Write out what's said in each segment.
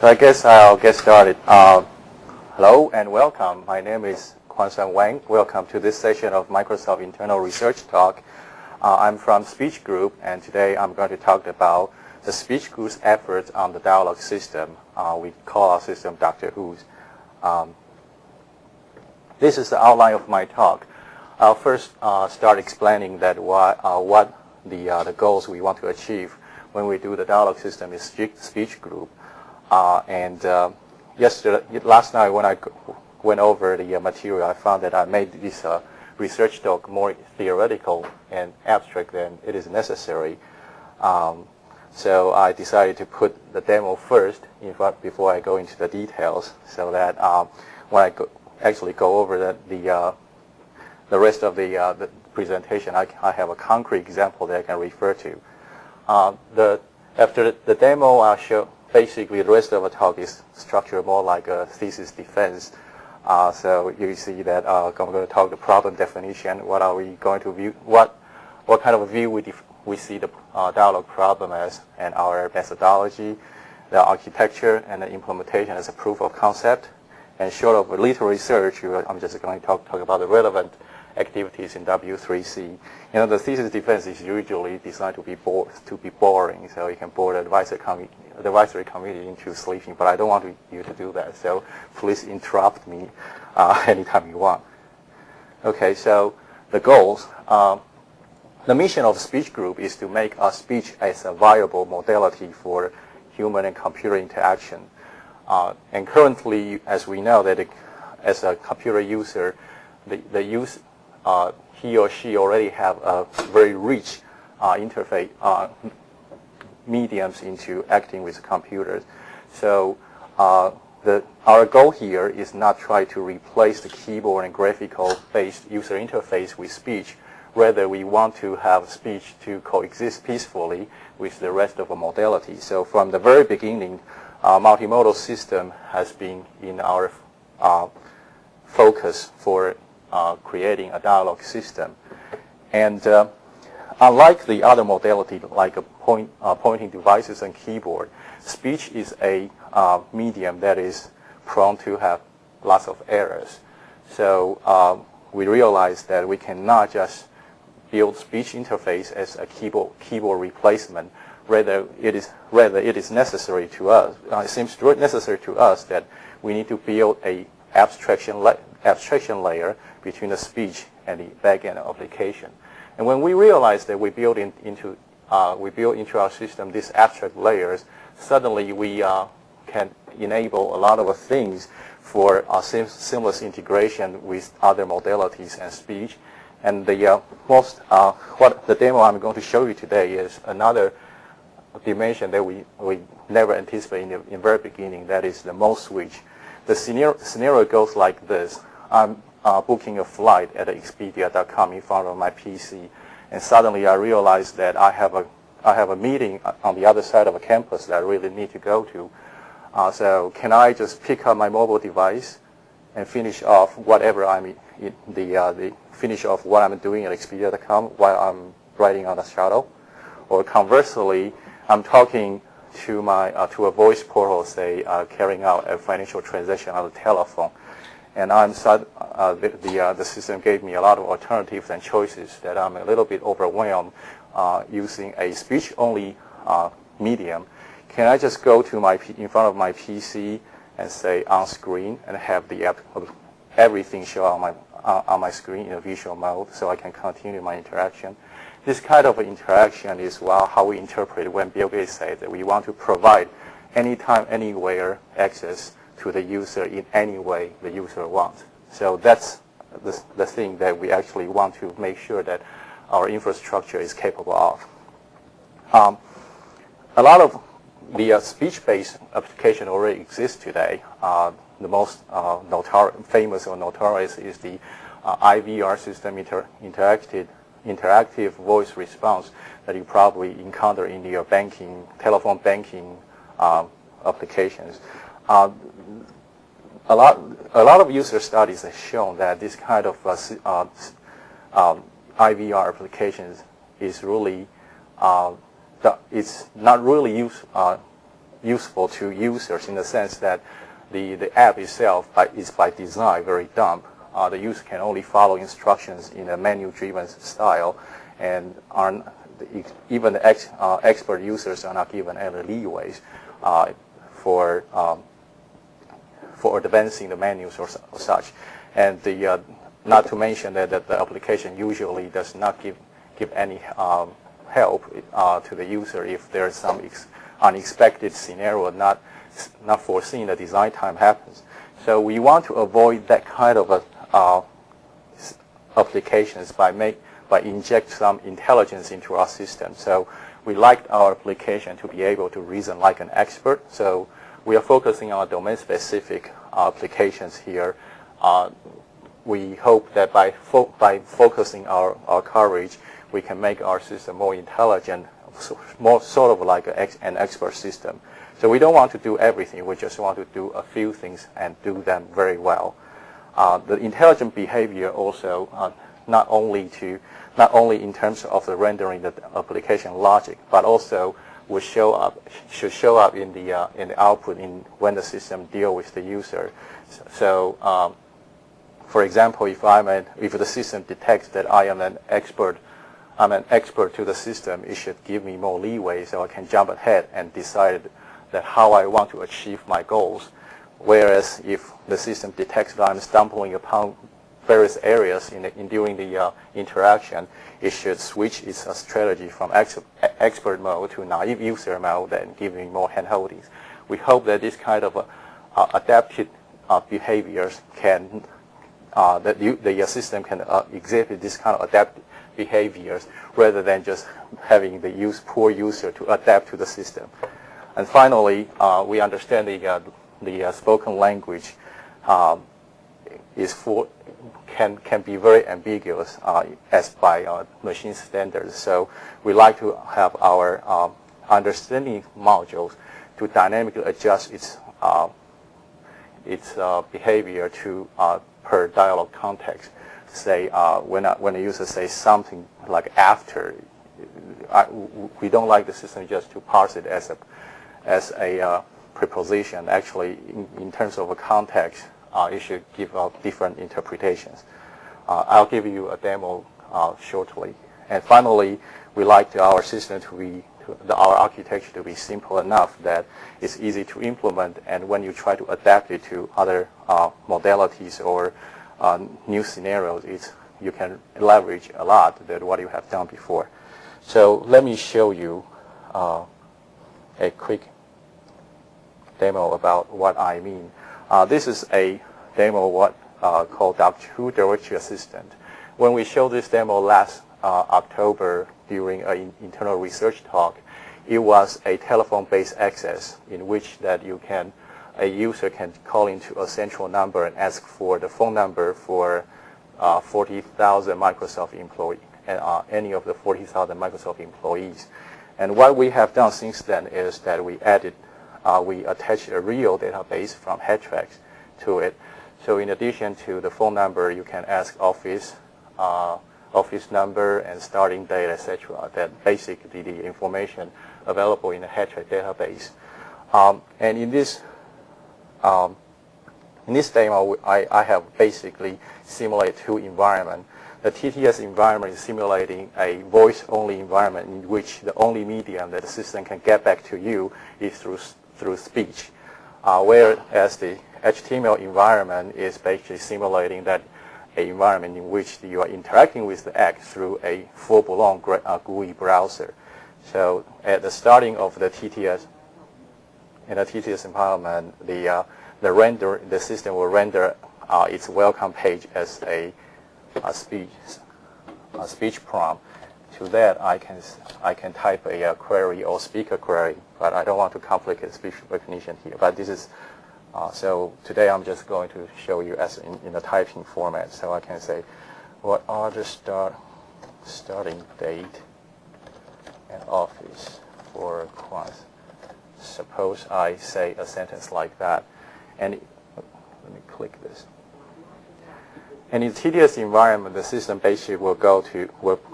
So I guess I'll get started. Hello and welcome. My name is Kuansan Wang. Welcome to this session of Microsoft Internal Research Talk. I'm from Speech Group, and today I'm going to talk about the Speech Group's efforts on the Dialog system. We call our system Dr. Who's. This is the outline of my talk. I'll first start explaining that what the goals we want to achieve when we do the Dialog system is Speech Group. Last night when I went over the material, I found that I made this research talk more theoretical and abstract than it is necessary. So I decided to put the demo first before I go into the details, so that when I actually go over the rest of the presentation, I have a concrete example that I can refer to. After the demo, I'll show. Basically, the rest of the talk is structured more like a thesis defense. So you see that I'm going to talk the problem definition. What are we going to view? What kind of a view we see the dialogue problem as, and our methodology, the architecture, and the implementation as a proof of concept. And short of little research, I'm just going to talk about the relevant activities in W3C. The thesis defense is usually designed to be boring, so you can bore the advisory committee into sleeping. But I don't want you to do that, so please interrupt me anytime you want. Okay, so the goals. The mission of Speech Group is to make speech as a viable modality for human and computer interaction. And currently, as we know, that as a computer user, he or she already have a very rich interface mediums into acting with computers. So our goal here is not try to replace the keyboard and graphical-based user interface with speech. Rather, we want to have speech to coexist peacefully with the rest of the modality. So from the very beginning, multimodal system has been in our focus for creating a dialogue system. And unlike the other modality, like pointing devices and keyboard, speech is a medium that is prone to have lots of errors. So we realized that we cannot just build speech interface as a keyboard replacement. Rather, it is necessary to us. It seems necessary to us that we need to build a abstraction layer between the speech and the back-end application. And when we realize that we build into our system these abstract layers, suddenly we can enable a lot of things for seamless integration with other modalities and speech. And the demo I'm going to show you today is another dimension that we never anticipated in the very beginning. That is the mode switch. The scenario goes like this. I'm booking a flight at Expedia.com in front of my PC, and suddenly I realize that I have a meeting on the other side of a campus that I really need to go to. So can I just pick up my mobile device and finish off whatever finish off what I'm doing at Expedia.com while I'm riding on the shuttle? Or conversely, I'm talking to a voice portal, say carrying out a financial transaction on the telephone. And the system gave me a lot of alternatives and choices that I'm a little bit overwhelmed using a speech-only medium. Can I just go to in front of my PC and say on screen and have everything show on my screen in a visual mode so I can continue my interaction? This kind of interaction is how we interpret when Bill Gates said that we want to provide anytime, anywhere access to the user in any way the user wants. So that's the thing that we actually want to make sure that our infrastructure is capable of. A lot of the speech-based application already exists today. The most famous or notorious is the IVR system, interactive voice response, that you probably encounter in your telephone banking applications. A lot of user studies have shown that this kind of IVR applications is really it's not really useful to users in the sense that the app itself is by design very dumb. The user can only follow instructions in a menu-driven style, and even the expert users are not given any leeways for advancing the menus or such. And not to mention that the application usually does not give any help to the user if there's some unexpected scenario not foreseen the design time happens. So we want to avoid that kind of applications by inject some intelligence into our system. So we like our application to be able to reason like an expert. So we are focusing on domain-specific applications here. We hope that by focusing our coverage, we can make our system more intelligent, more sort of like an expert system. So we don't want to do everything. We just want to do a few things and do them very well. The intelligent behavior also not only in terms of the rendering the application logic, but also should show up in the output when the system deal with the user. So, for example, if the system detects that I'm an expert to the system, it should give me more leeway so I can jump ahead and decide that how I want to achieve my goals. Whereas if the system detects that I'm stumbling upon various areas during the interaction, it should switch its strategy from expert mode to naive user mode and give me more handholdings. We hope that this kind of adaptive behaviors can the system can exhibit this kind of adaptive behaviors rather than just having the poor user to adapt to the system. And finally, we understand the spoken language can be very ambiguous as by machine standards. So we like to have our understanding modules to dynamically adjust its behavior to per dialogue context. Say when a user says something like after, we don't like the system just to parse it as a preposition. Actually, in terms of a context, it should give out different interpretations. I'll give you a demo shortly. And finally, we like our system our architecture to be simple enough that it's easy to implement, and when you try to adapt it to other modalities or new scenarios, you can leverage a lot than what you have done before. So let me show you a quick demo about what I mean. This is a demo called Doc2 Directory Assistant. When we showed this demo last October during an internal research talk, it was a telephone-based access in which that a user can call into a central number and ask for the phone number for 40,000 Microsoft employees, any of the 40,000 Microsoft employees. And what we have done since then is that we attached a real database from HeadTracks to it. So in addition to the phone number, you can ask office number and starting date, etc. That basically the information available in the HeadTrack database. And in this demo, I have basically simulated two environments. The TTS environment is simulating a voice-only environment in which the only medium that the system can get back to you is through speech, whereas the HTML environment is basically simulating that an environment in which you are interacting with the app through a full-blown GUI browser. So at the starting of the TTS, in a TTS environment, the system will render its welcome page as a speech prompt. To that, I can type a query or speak a query, but I don't want to complicate speech recognition here. But this is so today I'm just going to show you as in the typing format. So I can say, what are the starting date and office for Kuansan? Suppose I say a sentence like that, and let me click this. And in TTS environment, the system basically will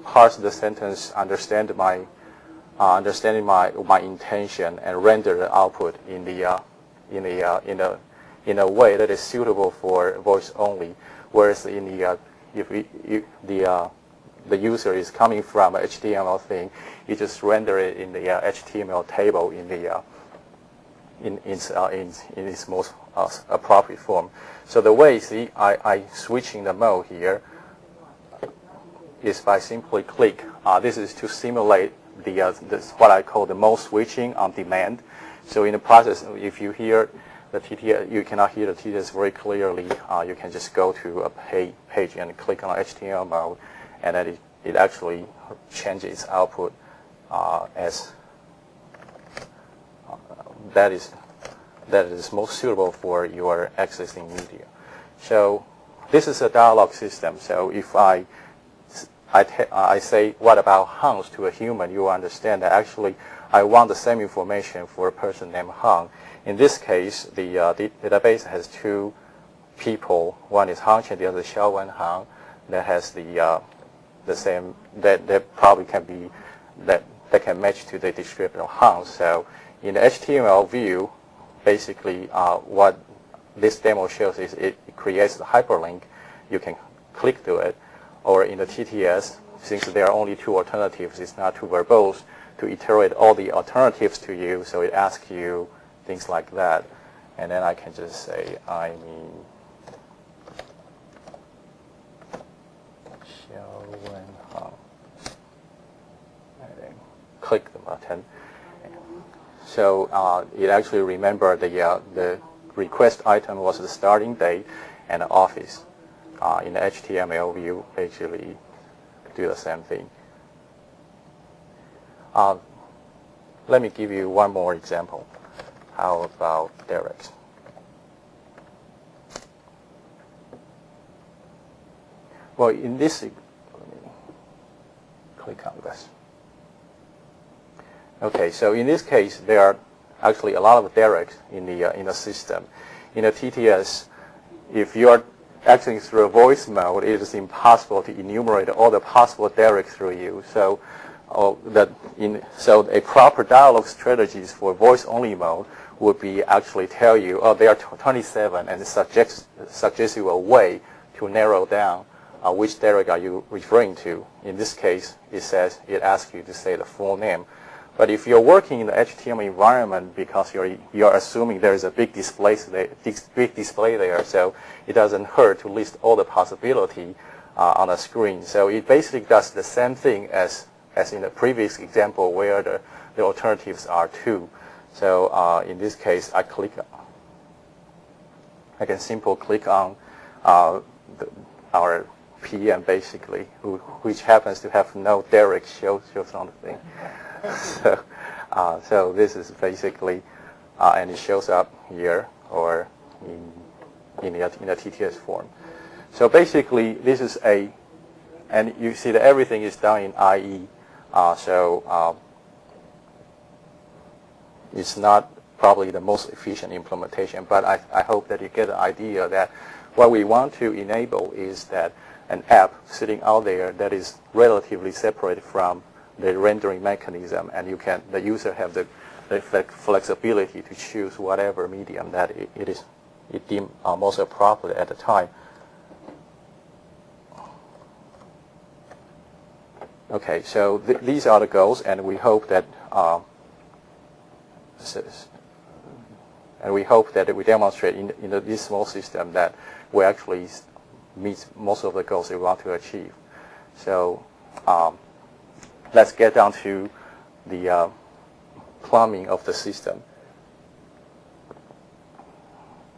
parse the sentence, understand my understanding my intention and render the output in a way that is suitable for voice only. Whereas in the if the user is coming from a HTML thing, you just render it in the HTML table in its most appropriate form. So the way, see, I switching the mode here is by simply click. This is to simulate this, what I call the mode switching on demand. So in the process, if you hear the TTS, you cannot hear the TTS very clearly. You can just go to a page and click on HTML mode, and then it actually changes output as that is most suitable for your accessing media. So this is a dialogue system. So if I say, what about Hans to a human, you will understand that actually I want the same information for a person named Han. In this case, the database has two people. One is Han and the other is Xiaowen Han. That has the same, that probably can be, that can match to the description of Han. So in the HTML view, basically what this demo shows is it creates the hyperlink. You can click to it. Or in the TTS, since there are only two alternatives, it's not too verbose to iterate all the alternatives to you, so it asks you things like that. And then I can just say, I mean, Xiaowen Han. And then click the button. So it actually remembered the request item was the starting date and the office. In the HTML view, actually do the same thing. Let me give you one more example. How about direct? Well, in this, let me click on this. Okay, so in this case, there are actually a lot of directs in the system. In the TTS, if you are acting through a voice mode, it is impossible to enumerate all the possible directs through you. So, so a proper dialogue strategies for voice-only mode would be actually tell you, oh, there are 27, and suggests you a way to narrow down which direct are you referring to. In this case, it asks you to say the full name. But if you're working in the HTML environment, because you're assuming there is a big display there, so it doesn't hurt to list all the possibility on the screen. So it basically does the same thing as in the previous example where the alternatives are two. So in this case, I can simply click on our PM basically, which happens to have no direct shows on the thing. So this is basically, and it shows up here or in the TTS form. So basically, this is and you see that everything is done in IE. So it's not probably the most efficient implementation, but I hope that you get the idea that what we want to enable is that an app sitting out there that is relatively separated from the rendering mechanism, and the user have the flexibility to choose whatever medium that it deemed most appropriate at the time. Okay, so these are the goals, and we hope that we demonstrate in this small system that we actually meet most of the goals we want to achieve. So let's get down to the plumbing of the system.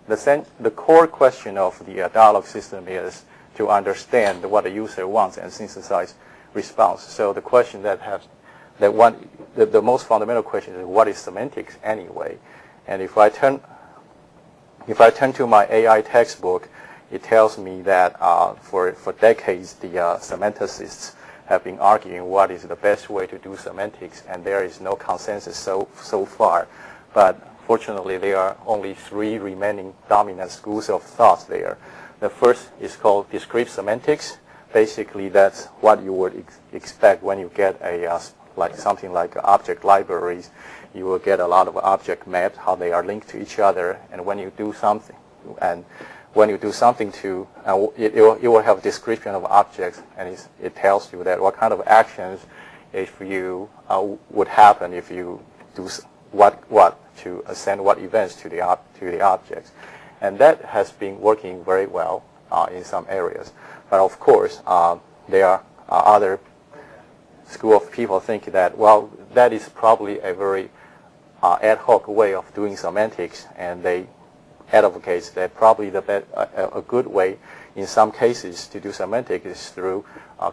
The core question of the dialogue system is to understand what the user wants and synthesize response. So the question the most fundamental question is, what is semantics anyway? And if I turn to my AI textbook, it tells me that for decades the semanticists have been arguing what is the best way to do semantics, and there is no consensus so far. But fortunately, there are only three remaining dominant schools of thought there. The first is called discrete semantics. Basically, that's what you would expect when you get a like something like object libraries, you will get a lot of object maps, how they are linked to each other, and when you do something, to, it will have a description of objects, and it tells you that what kind of actions if you would happen if you do what to send what events to the objects, and that has been working very well in some areas. But of course, there are other school of people think that, well, that is probably a very ad hoc way of doing semantics, and they advocate that probably a good way in some cases to do semantics is through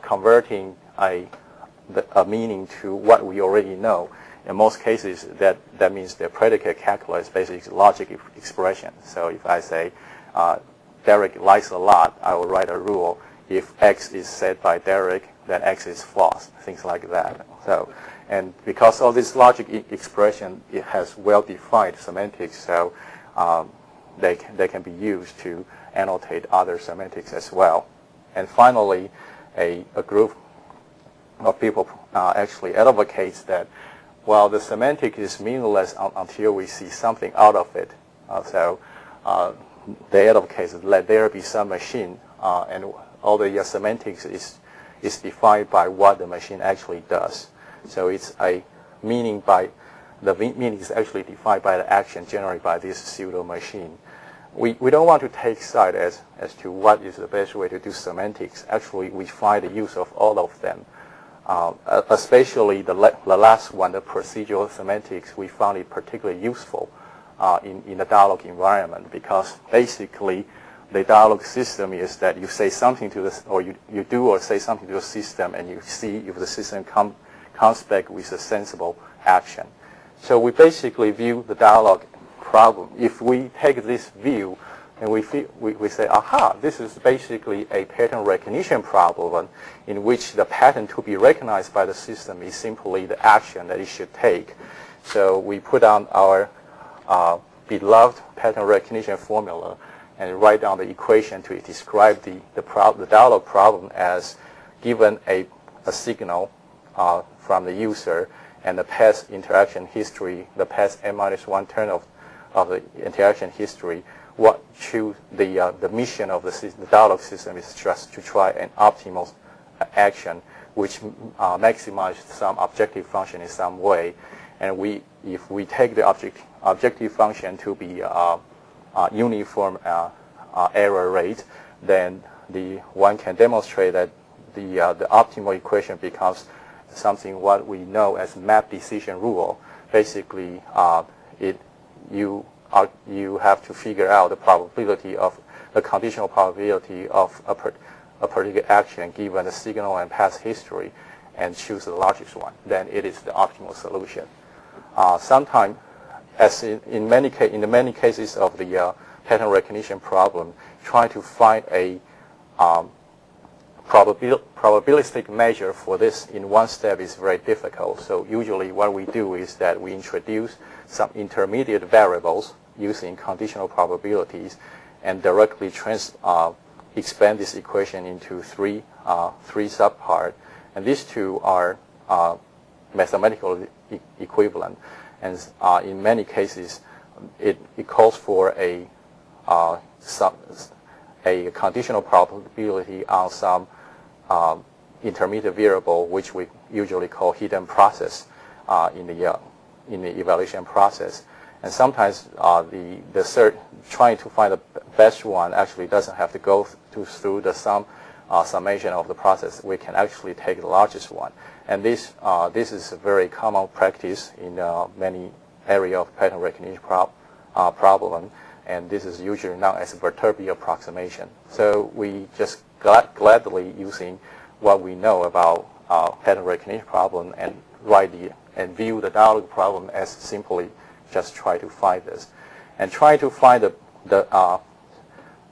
converting a meaning to what we already know. In most cases, that means the predicate calculus basically logic expression. So if I say Derek likes a lot, I will write a rule. If X is said by Derek, then X is false, things like that. So, and because of this logic expression, it has well-defined semantics, so they can be used to annotate other semantics as well. And finally, a group of people actually advocates that, well, the semantic is meaningless until we see something out of it. They advocate that let there be some machine, and all the semantics is defined by what the machine actually does. So it's a meaning by the meaning is actually defined by the action generated by this pseudo machine. We don't want to take side as to what is the best way to do semantics. Actually, we find the use of all of them. Especially the last one, the procedural semantics, we found it particularly useful in the dialogue environment, because basically the dialogue system is that you say something to this, or you do or say something to the system, and you see if the system comes back with a sensible action. So we basically view the dialogue problem. If we take this view and we say, aha, this is basically a pattern recognition problem in which the pattern to be recognized by the system is simply the action that it should take. So we put on our beloved pattern recognition formula and write down the equation to describe the dialogue problem as given a signal from the user and the past interaction history, the past n-1 turn of the interaction history. What the mission of the dialogue system is just to try an optimal action which maximizes some objective function in some way. And if we take the objective function to be uniform error rate, then one can demonstrate that the optimal equation becomes something what we know as map decision rule. Basically, you have to figure out the probability of the conditional probability of a particular action given the signal and past history, and choose the largest one. Then it is the optimal solution. Sometimes, as in the many cases of the pattern recognition problem, trying to find a probabilistic measure for this in one step is very difficult. So usually what we do is that we introduce some intermediate variables using conditional probabilities and directly expand this equation into three subparts. And these two are mathematically equivalent. And in many cases, it calls for a conditional probability on some intermediate variable, which we usually call hidden process in the evaluation process. And sometimes the search trying to find the best one actually doesn't have to go through the summation of the process. We can actually take the largest one. And this is a very common practice in many areas of pattern recognition problem. And this is usually known as Viterbi approximation. So we just gladly using what we know about pattern recognition problem and view the dialogue problem as simply just try to find this, and try to find the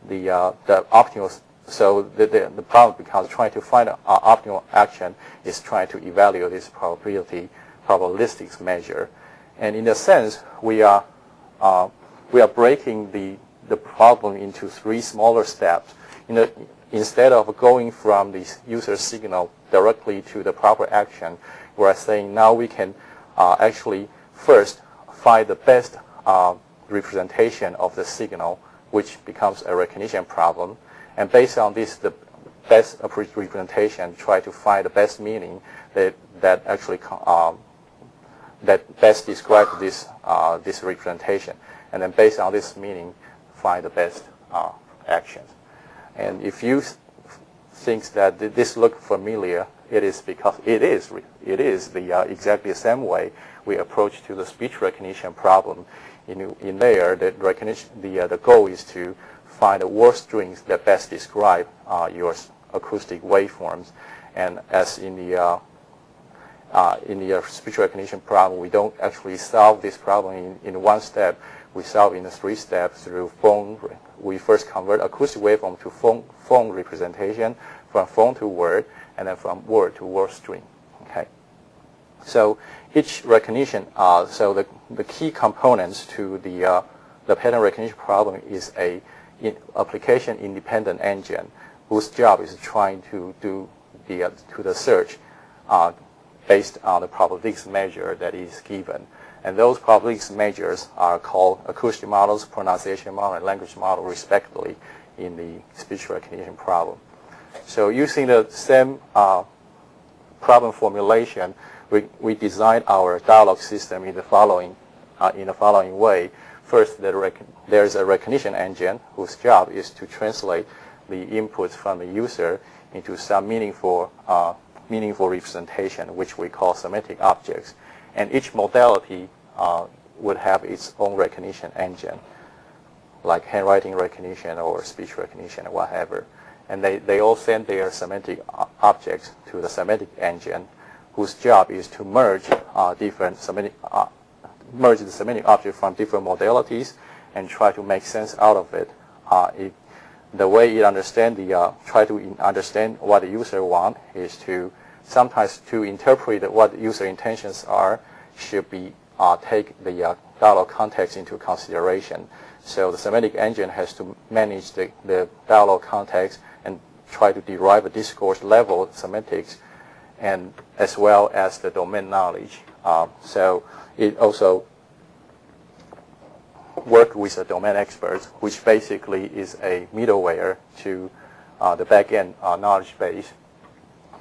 optimal. So the problem becomes trying to find an optimal action is trying to evaluate this probabilistic measure, and in a sense we are breaking the problem into three smaller steps. Instead of going from the user signal directly to the proper action, we're saying now we can actually first find the best representation of the signal, which becomes a recognition problem. And based on this, the best representation, try to find the best meaning that actually that best describes this representation. And then based on this meaning, find the best actions. And if you think that this look familiar, it is because it is the exactly the same way we approach to the speech recognition problem. In there, the goal is to find the word strings that best describe your acoustic waveforms. And as in the speech recognition problem, we don't actually solve this problem in one step. We solve in 3 steps through phone. We first convert acoustic waveform to phone representation, from phone to word, and then from word to word string. Okay. So each recognition, so the key components to the pattern recognition problem is a application independent engine whose job is trying to do the search based on the probabilistic measure that is given. And those probabilistic measures are called acoustic models, pronunciation model, and language model, respectively, in the speech recognition problem. So using the same problem formulation, we designed our dialogue system in the following way. First, there is a recognition engine whose job is to translate the inputs from the user into some meaningful representation, which we call semantic objects. And each modality would have its own recognition engine, like handwriting recognition or speech recognition or whatever. And they all send their semantic objects to the semantic engine, whose job is to merge the semantic object from different modalities and try to make sense out of it. The way it try to understand what the user wants is to sometimes to interpret what the user intentions are should be take the dialogue context into consideration. So the semantic engine has to manage the dialogue context and try to derive a discourse level semantics, and as well as the domain knowledge. So it also work with a domain expert, which basically is a middleware to the back-end knowledge base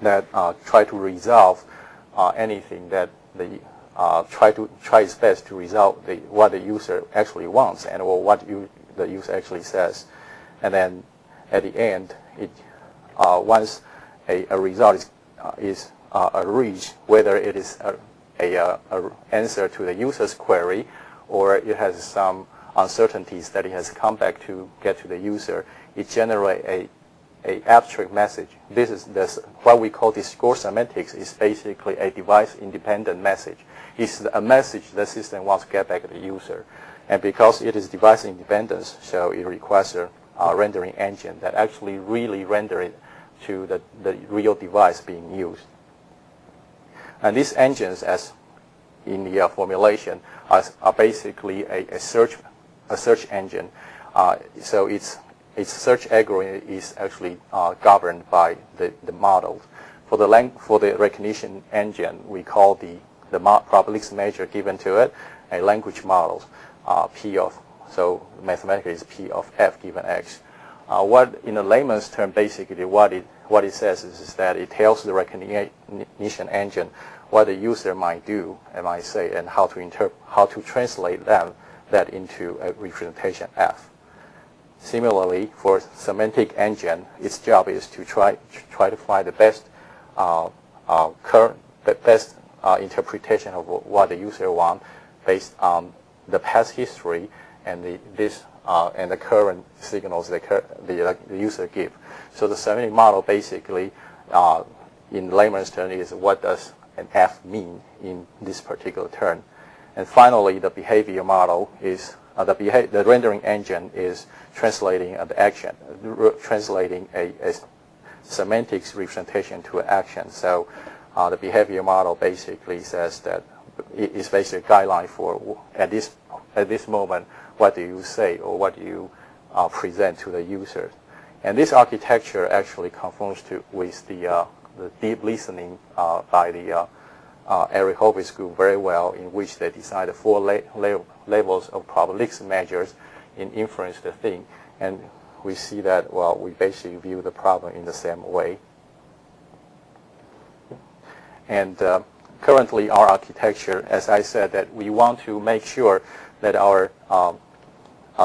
that try to resolve anything that try its best to resolve what the user actually wants or what the user actually says. And then at the end, once a result is reached, whether it is a answer to the user's query or it has some uncertainties that it has come back to get to the user, it generates a abstract message. This is what we call discourse semantics is basically a device-independent message. It's a message the system wants to get back to the user. And because it is device-independent, so it requires a rendering engine that actually really render it to the real device being used. And these engines, as in the formulation, are basically a search engine. So its search algorithm is actually governed by the model. For the recognition engine, we call the probabilistic measure given to it a language model, P of, so mathematically is P of F given X. What in a layman's term, basically what it says is that it tells the recognition engine what the user might do and might say, and how to translate that into a representation F. Similarly, for semantic engine, its job is to try to find the best interpretation of what the user wants based on the past history and the current signals the user give. So the semantic model basically, in layman's term, is what does an F mean in this particular term. And finally, the behavior model is the rendering engine is translating the action, translating a semantics representation to an action. So the behavior model basically says that it is basically a guideline for at this moment what do you say or what do you present to the user. And this architecture actually conforms with the deep listening by Eric Hovey's group very well, in which they decided 4 levels of probabilistic measures in inference the thing. And we see that, well, we basically view the problem in the same way. And currently our architecture, as I said, that we want to make sure that our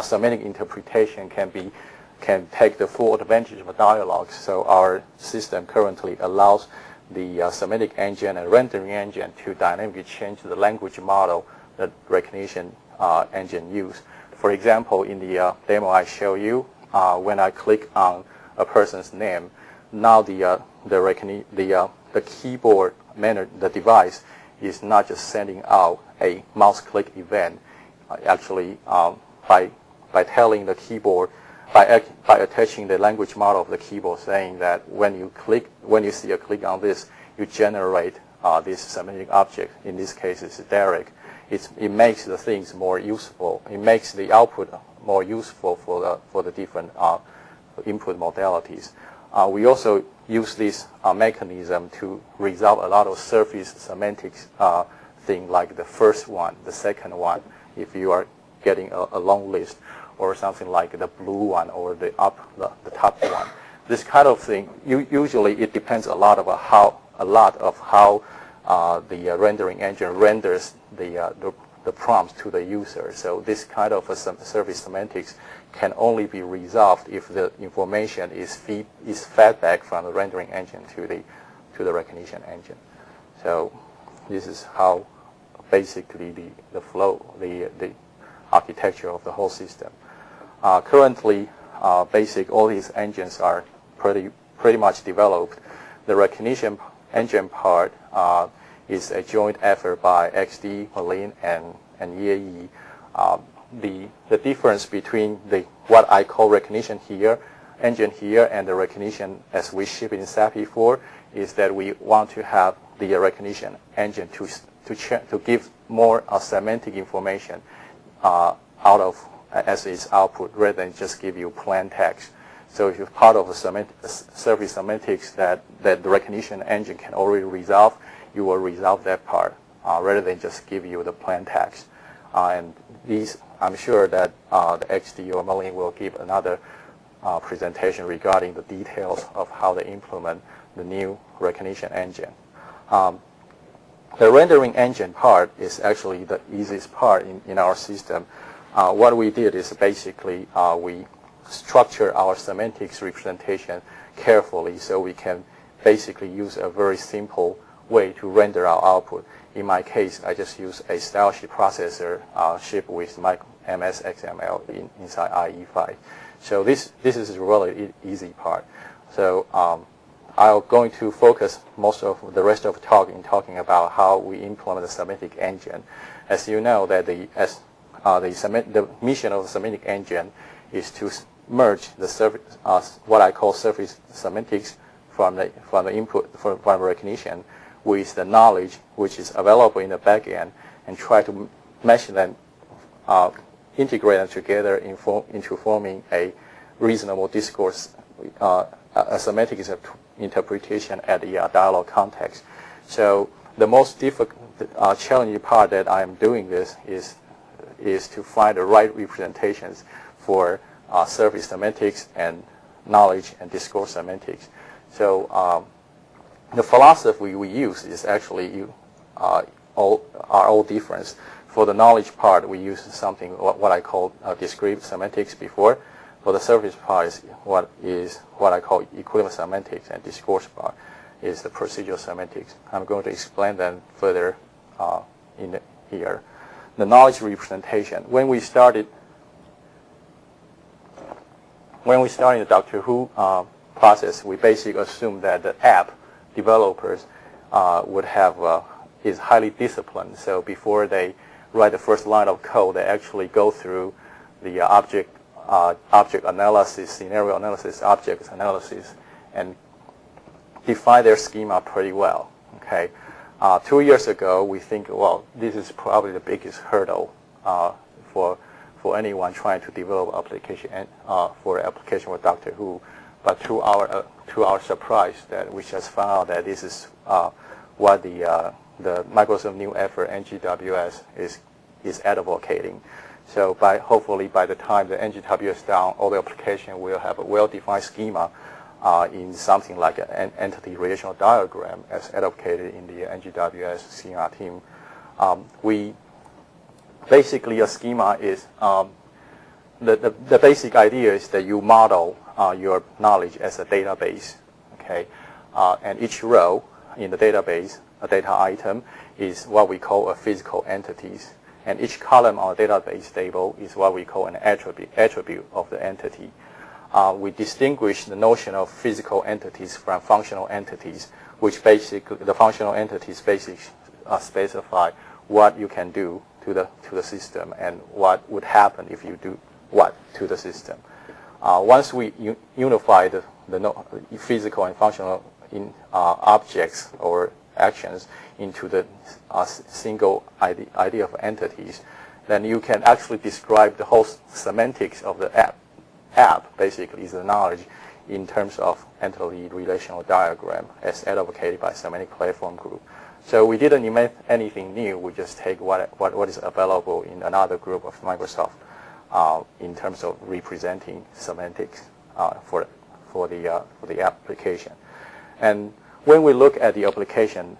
semantic interpretation can take the full advantage of dialogue. So our system currently allows the semantic engine and rendering engine to dynamically change the language model that recognition engine use. For example, in the demo I show you, when I click on a person's name, now the keyboard the device is not just sending out a mouse click event. Actually, by telling the keyboard, by attaching the language model of the keyboard, saying that when you see a click on this, you generate this semantic object. In this case, it's Derek. It makes the things more useful. It makes the output more useful for the different input modalities. We also use this mechanism to resolve a lot of surface semantics thing, like the first one, the second one, if you are getting a long list, or something like the blue one or the top one. This kind of thing, usually it depends a lot of how the rendering engine renders the prompts to the user. So this kind of service semantics can only be resolved if the information is fed back from the rendering engine to the recognition engine. So this is how basically the flow, the architecture of the whole system. Currently, all these engines are pretty much developed. The recognition engine part is a joint effort by XD, Malin, and EAE. The difference between what I call recognition engine here, and the recognition as we ship in SAPI 4 is that we want to have the recognition engine to give more semantic information as its output, rather than just give you plain text. So if you're part of a service semantics that the recognition engine can already resolve, you will resolve that part rather than just give you the plain text. And these, I'm sure that the XD or Malin will give another presentation regarding the details of how they implement the new recognition engine. The rendering engine part is actually the easiest part in our system. What we did is basically we structure our semantics representation carefully, so we can basically use a very simple way to render our output. In my case, I just use a style sheet processor shipped with my MS XML inside IE5. So this is a really easy part. So I'm going to focus most of the rest of the talk in talking about how we implement the semantic engine. As you know, that the mission of the semantic engine is to merge the what I call surface semantics from the input from recognition with the knowledge which is available in the backend, and try to mesh them, integrate them together into forming a reasonable discourse, a semantic interpretation at the dialogue context. So the most difficult, challenging part that I am doing this is to find the right representations for surface semantics and knowledge and discourse semantics. So the philosophy we use is actually all different. For the knowledge part, we use something what I call discrete semantics before. For the surface part is what I call equivalent semantics, and discourse part is the procedural semantics. I'm going to explain them further in here. The knowledge representation. When we started the Doctor Who process, we basically assumed that the app developers would have is highly disciplined. So before they write the first line of code, they actually go through the object analysis, scenario analysis, object analysis, and define their schema pretty well. Okay. 2 years ago, we think, well, this is probably the biggest hurdle for anyone trying to develop application for application with Doctor Who. But to our surprise, that we just found out that this is what the the Microsoft new effort NGWS is advocating. So hopefully by the time the NGWS is down, all the application will have a well-defined schema in something like an entity relational diagram as advocated in the NGWS schema team. Basically a schema is the basic idea is that you model your knowledge as a database, okay, and each row in the database, a data item, is what we call a physical entities. And each column on a database table is what we call an attribute of the entity. We distinguish the notion of physical entities from functional entities, which basically the functional entities basically specify what you can do to the system and what would happen if you do what to the system. Once we unify the physical and functional objects or actions into the single idea of entities, then you can actually describe the whole semantics of the app. App basically is the knowledge in terms of entity relational diagram as advocated by semantic platform group. So we didn't invent anything new. We just take what is available in another group of Microsoft in terms of representing semantics for the application. And when we look at the application,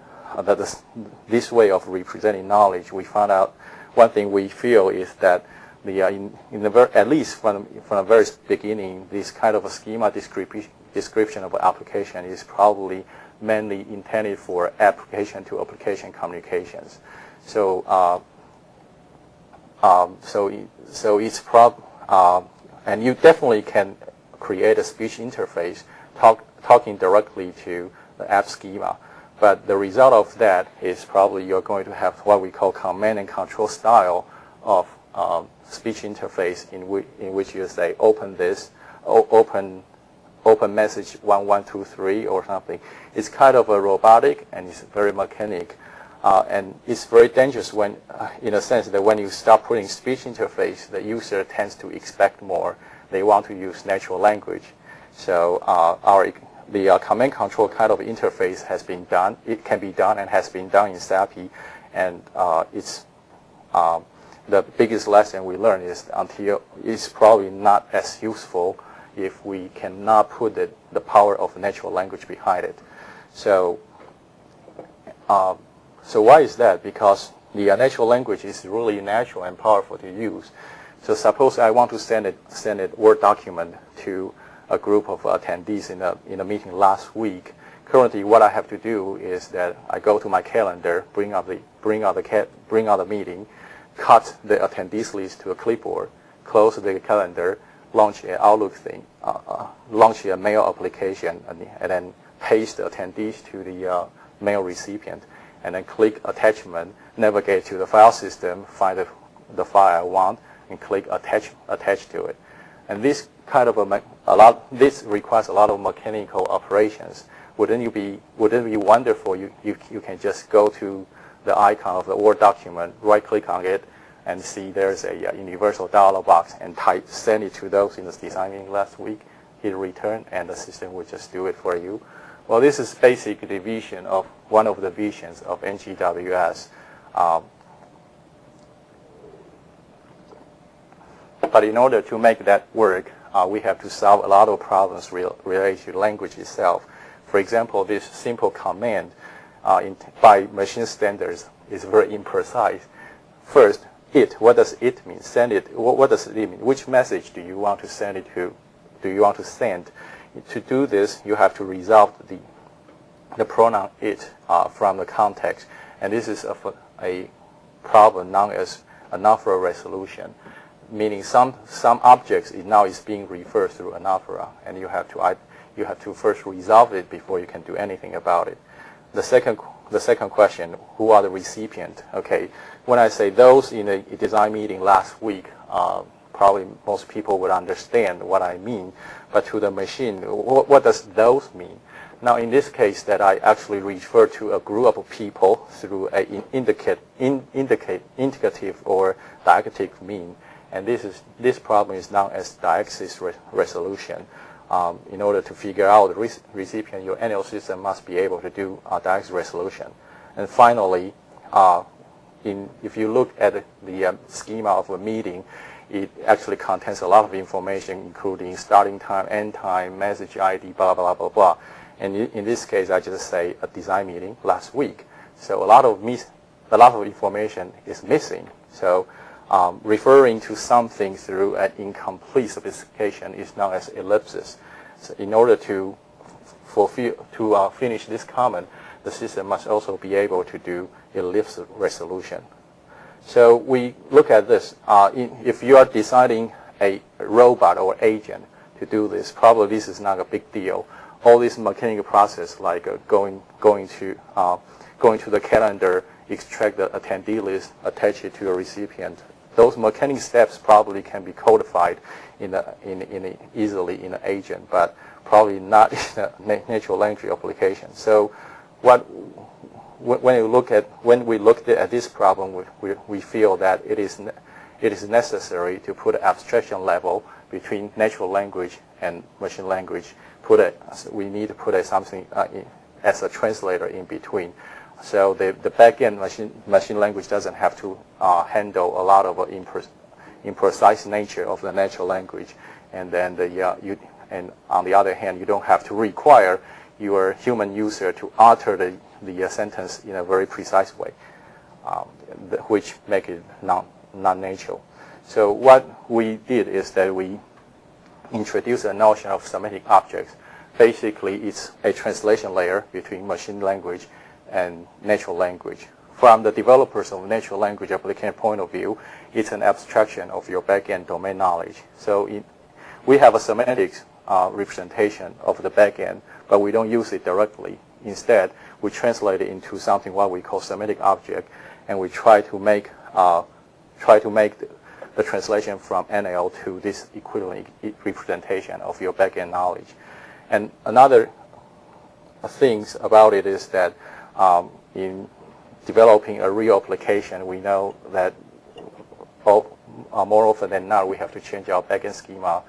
this way of representing knowledge, we found out one thing we feel is that at least from the very beginning, this kind of a schema description of an application is probably mainly intended for application-to-application communications. So it's and you definitely can create a speech interface talking directly to the app schema. But the result of that is probably you're going to have what we call command and control style of speech interface in which you say open this, open message 1123 or something. It's kind of a robotic and it's very mechanic. And it's very dangerous when, in a sense, that when you start putting speech interface, the user tends to expect more. They want to use natural language. So the command control kind of interface has been done. It can be done and has been done in SAPI. And it's the biggest lesson we learned is until it's probably not as useful if we cannot put the power of natural language behind it. So why is that? Because the natural language is really natural and powerful to use. So suppose I want to send a Word document to a group of attendees in a meeting last week. Currently, what I have to do is that I go to my calendar, bring out the meeting, cut the attendees list to a clipboard, close the calendar, launch an Outlook thing, launch a mail application, and then paste the attendees to the mail recipient, and then click attachment, navigate to the file system, find the file I want, and click attach to it. And this kind of this requires a lot of mechanical operations. Wouldn't it be wonderful? You can just go to the icon of the Word document, right-click on it, and see there's a universal dialog box, and send it to those in the design meeting last week, hit return, and the system will just do it for you. Well, this is basically one of the visions of NGWS. But in order to make that work, we have to solve a lot of problems related to language itself. For example, this simple command by machine standards is very imprecise. First, what does it mean? Send it. What does it mean? Which message do you want to send it to? Do you want to send? To do this, you have to resolve the pronoun it from the context, and this is a problem known as anaphora resolution, meaning some objects now is being referred through anaphora, and you have to first resolve it before you can do anything about it. The second question: who are the recipient? Okay, when I say those in a design meeting last week, probably most people would understand what I mean. But to the machine, what does those mean? Now, in this case, that I actually refer to a group of people through an indicative or diacritic mean, and this problem is known as diaxis resolution. In order to figure out the recipient, your NL system must be able to do diaxis resolution. And finally, if you look at the schema of a meeting, it actually contains a lot of information, including starting time, end time, message ID, blah, blah, blah, blah. And in this case, I just say a design meeting last week. So a lot of information is missing. So referring to something through an incomplete specification is known as ellipsis. So in order to finish this comment, the system must also be able to do ellipse resolution. So we look at this. If you are designing a robot or agent to do this, probably this is not a big deal. All this mechanical process, like going to the calendar, extract the attendee list, attach it to a recipient, those mechanical steps probably can be codified easily in an agent, but probably not in a natural language application. So when we looked at this problem, we feel that it is necessary to put an abstraction level between natural language and machine language. We need to put something as a translator in between. So the back-end machine language doesn't have to handle a lot of imprecise nature of the natural language, and then and on the other hand, you don't have to require your human user to alter the sentence in a very precise way, which make it non-natural. So what we did is that we introduced a notion of semantic objects. Basically, it's a translation layer between machine language and natural language. From the developers of natural language application point of view, it's an abstraction of your back-end domain knowledge. So we have a semantics representation of the back-end, but we don't use it directly. Instead, we translate it into something what we call semantic object, and we try to make the translation from NL to this equivalent representation of your back-end knowledge. And another things about it is that in developing a real application, we know that more often than not, we have to change our back-end schema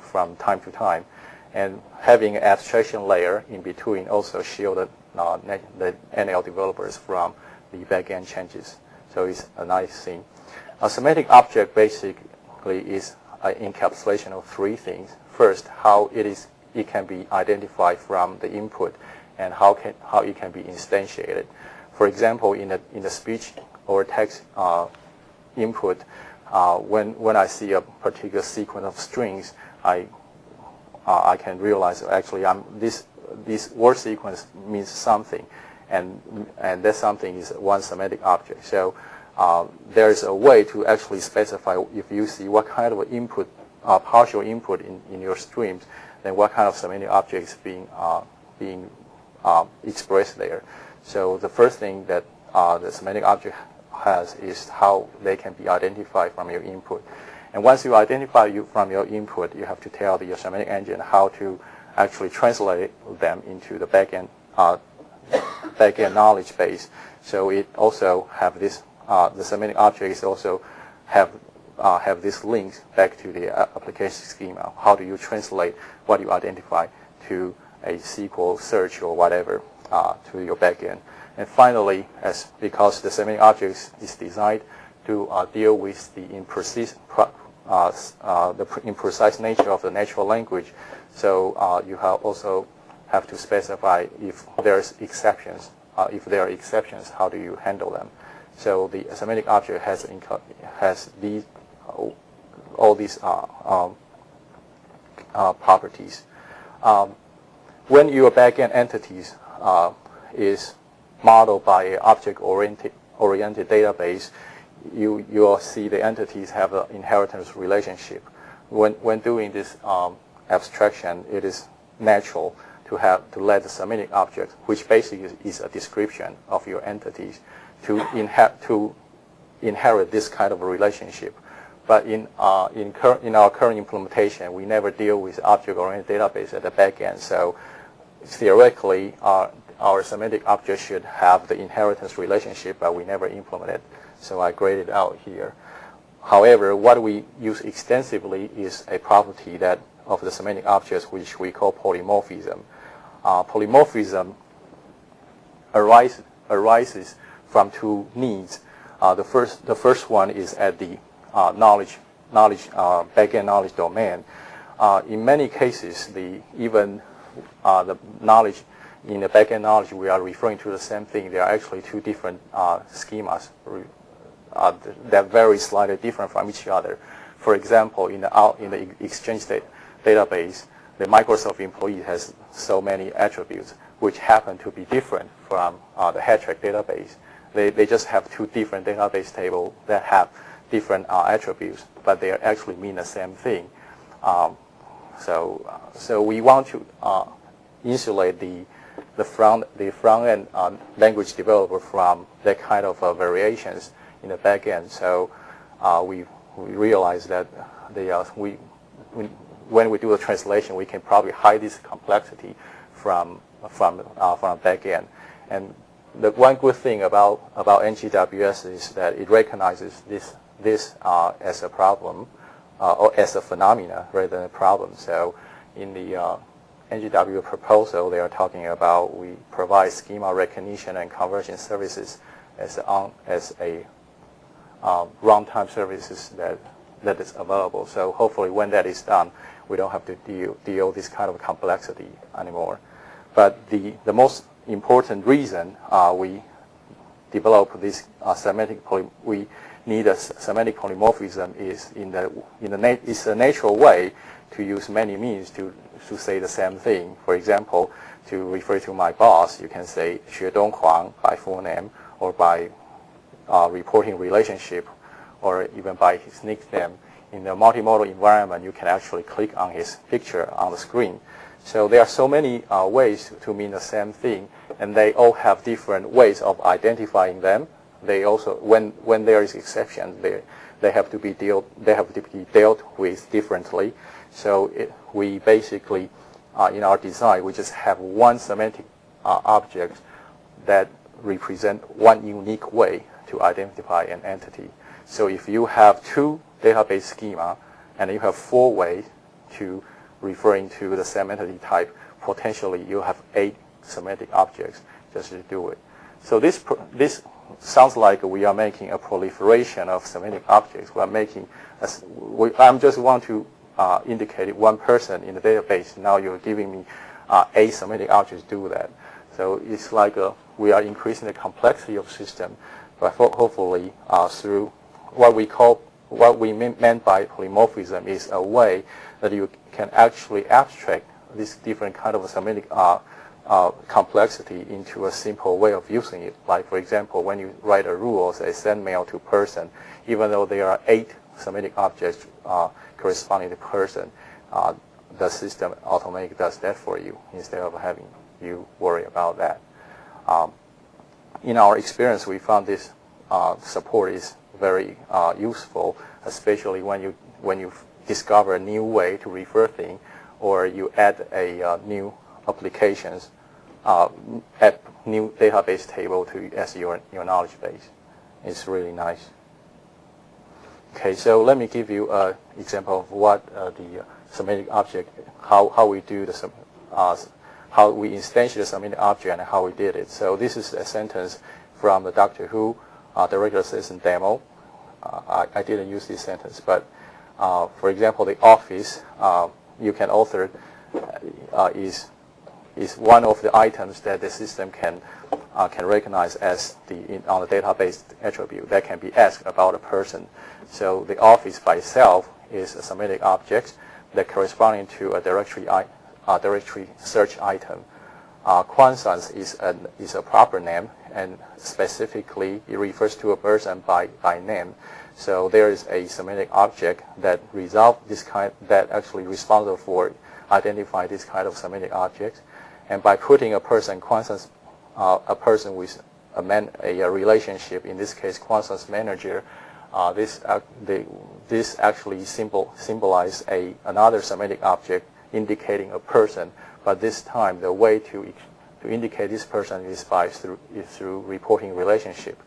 from time to time. And having an abstraction layer in between also shield the NL developers from the back-end changes. So it's a nice thing. A semantic object basically is an encapsulation of three things. First, how it can be identified from the input, and how it can be instantiated. For example, in the speech or text input, when I see a particular sequence of strings, I can realize actually this word sequence means something, and that something is one semantic object. So there is a way to actually specify if you see what kind of input, partial input in your streams, then what kind of semantic object is being expressed there. So the first thing that the semantic object has is how they can be identified from your input. And once you identify from your input, you have to tell the semantic engine how to actually translate them into the backend knowledge base. So it also have this. The semantic objects also have this link back to the application schema. How do you translate what you identify to a SQL search or whatever to your backend? And finally, because the semantic objects is designed to deal with the imprecise nature of the natural language, so you also have to specify if there's exceptions. If there are exceptions, how do you handle them? So the semantic object has all these properties. When your backend entities is modeled by an object-oriented database, you will see the entities have an inheritance relationship. When doing this abstraction, it is natural to let the semantic object, which basically is a description of your entities, to inherit this kind of a relationship. But in our current implementation, we never deal with object-oriented database at the back end. So theoretically, our semantic object should have the inheritance relationship, but we never implement it. So I graded out here. However, what we use extensively is a property of the semantic objects, which we call polymorphism. Polymorphism arises arises from two needs. The first one is at the backend knowledge domain. In many cases, the knowledge in the backend knowledge, we are referring to the same thing. There are actually two different schemas that vary slightly different from each other. For example, in the Exchange database, the Microsoft employee has so many attributes which happen to be different from the HeadTrack database. They just have two different database tables that have different attributes, but they actually mean the same thing. So we want to insulate the front-end language developer from that kind of variations in the back end. So we realize that when we do the translation, we can probably hide this complexity from back end. And the one good thing about NGWS is that it recognizes this as a problem or as a phenomena rather than a problem. So in the NGW proposal, they are talking about we provide schema recognition and conversion services as a runtime services that is available. So hopefully when that is done, we don't have to deal with this kind of complexity anymore. But the most important reason we develop this we need a semantic polymorphism is it's a natural way to use many means to say the same thing. For example, to refer to my boss, you can say Xuedong Huang by full name, or by reporting relationship, or even by his nickname. In the multimodal environment, you can actually click on his picture on the screen. So there are so many ways to mean the same thing, and they all have different ways of identifying them. They also, when there is exception, they have to be dealt with differently. So we basically, in our design, we just have one semantic object that represent one unique way to identify an entity. So if you have two database schema and you have 4 ways to referring to the same entity type, potentially you have 8 semantic objects just to do it. So this sounds like we are making a proliferation of semantic objects. I just want to indicate one person in the database. Now you're giving me 8 semantic objects to do that. So it's like we are increasing the complexity of system, but hopefully through what we meant by polymorphism is a way that you can actually abstract this different kind of semantic complexity into a simple way of using it. Like, for example, when you write a rule, say send mail to person, even though there are 8 semantic objects corresponding to person, the system automatically does that for you instead of having you worry about that. In our experience, we found this support is very useful, especially when you discover a new way to refer things, or you add a new applications, add new database table as your knowledge base. It's really nice. Okay, so let me give you an example of what the semantic object, how we do the how we instantiate the semantic object and how we did it. So this is a sentence from the Doctor Who Director Assistant demo. I didn't use this sentence, but for example, the office you can author is one of the items that the system can recognize as on the database attribute that can be asked about a person. So the office by itself is a semantic object that corresponding to a directory search item. Kuansan is a proper name, and specifically it refers to a person by name. So there is a semantic object that actually responsible for identify this kind of semantic objects. And by putting a person, a person with a relationship, in this case Kuansan's manager, this actually symbolize another semantic object indicating a person. But this time the way to indicate this person is through reporting relationship.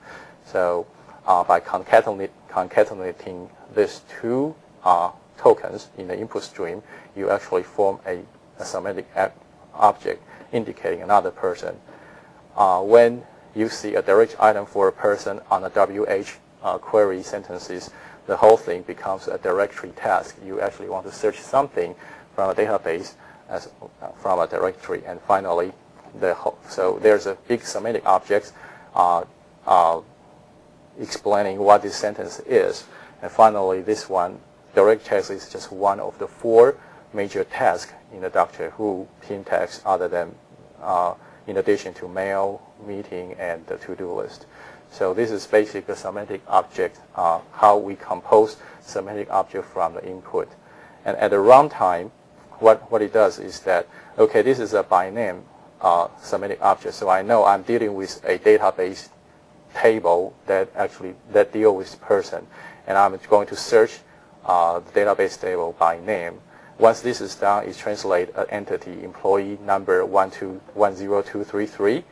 So by concatenating these 2 tokens in the input stream, you actually form a semantic object indicating another person. When you see a directory item for a person on a WH query sentences, the whole thing becomes a directory task. You actually want to search something from a database as from a directory, and finally, so there's a big semantic object explaining what this sentence is, and finally, this one, direct text is just one of the 4 major tasks in the Doctor Who team text, other than in addition to mail, meeting, and the to-do list. So this is basically a semantic object, how we compose semantic object from the input. And at the runtime, what it does is that, okay, this is a by name semantic object, so I know I'm dealing with a database table that deal with person, and I'm going to search the database table by name. Once this is done, it translates an entity employee number 1210233,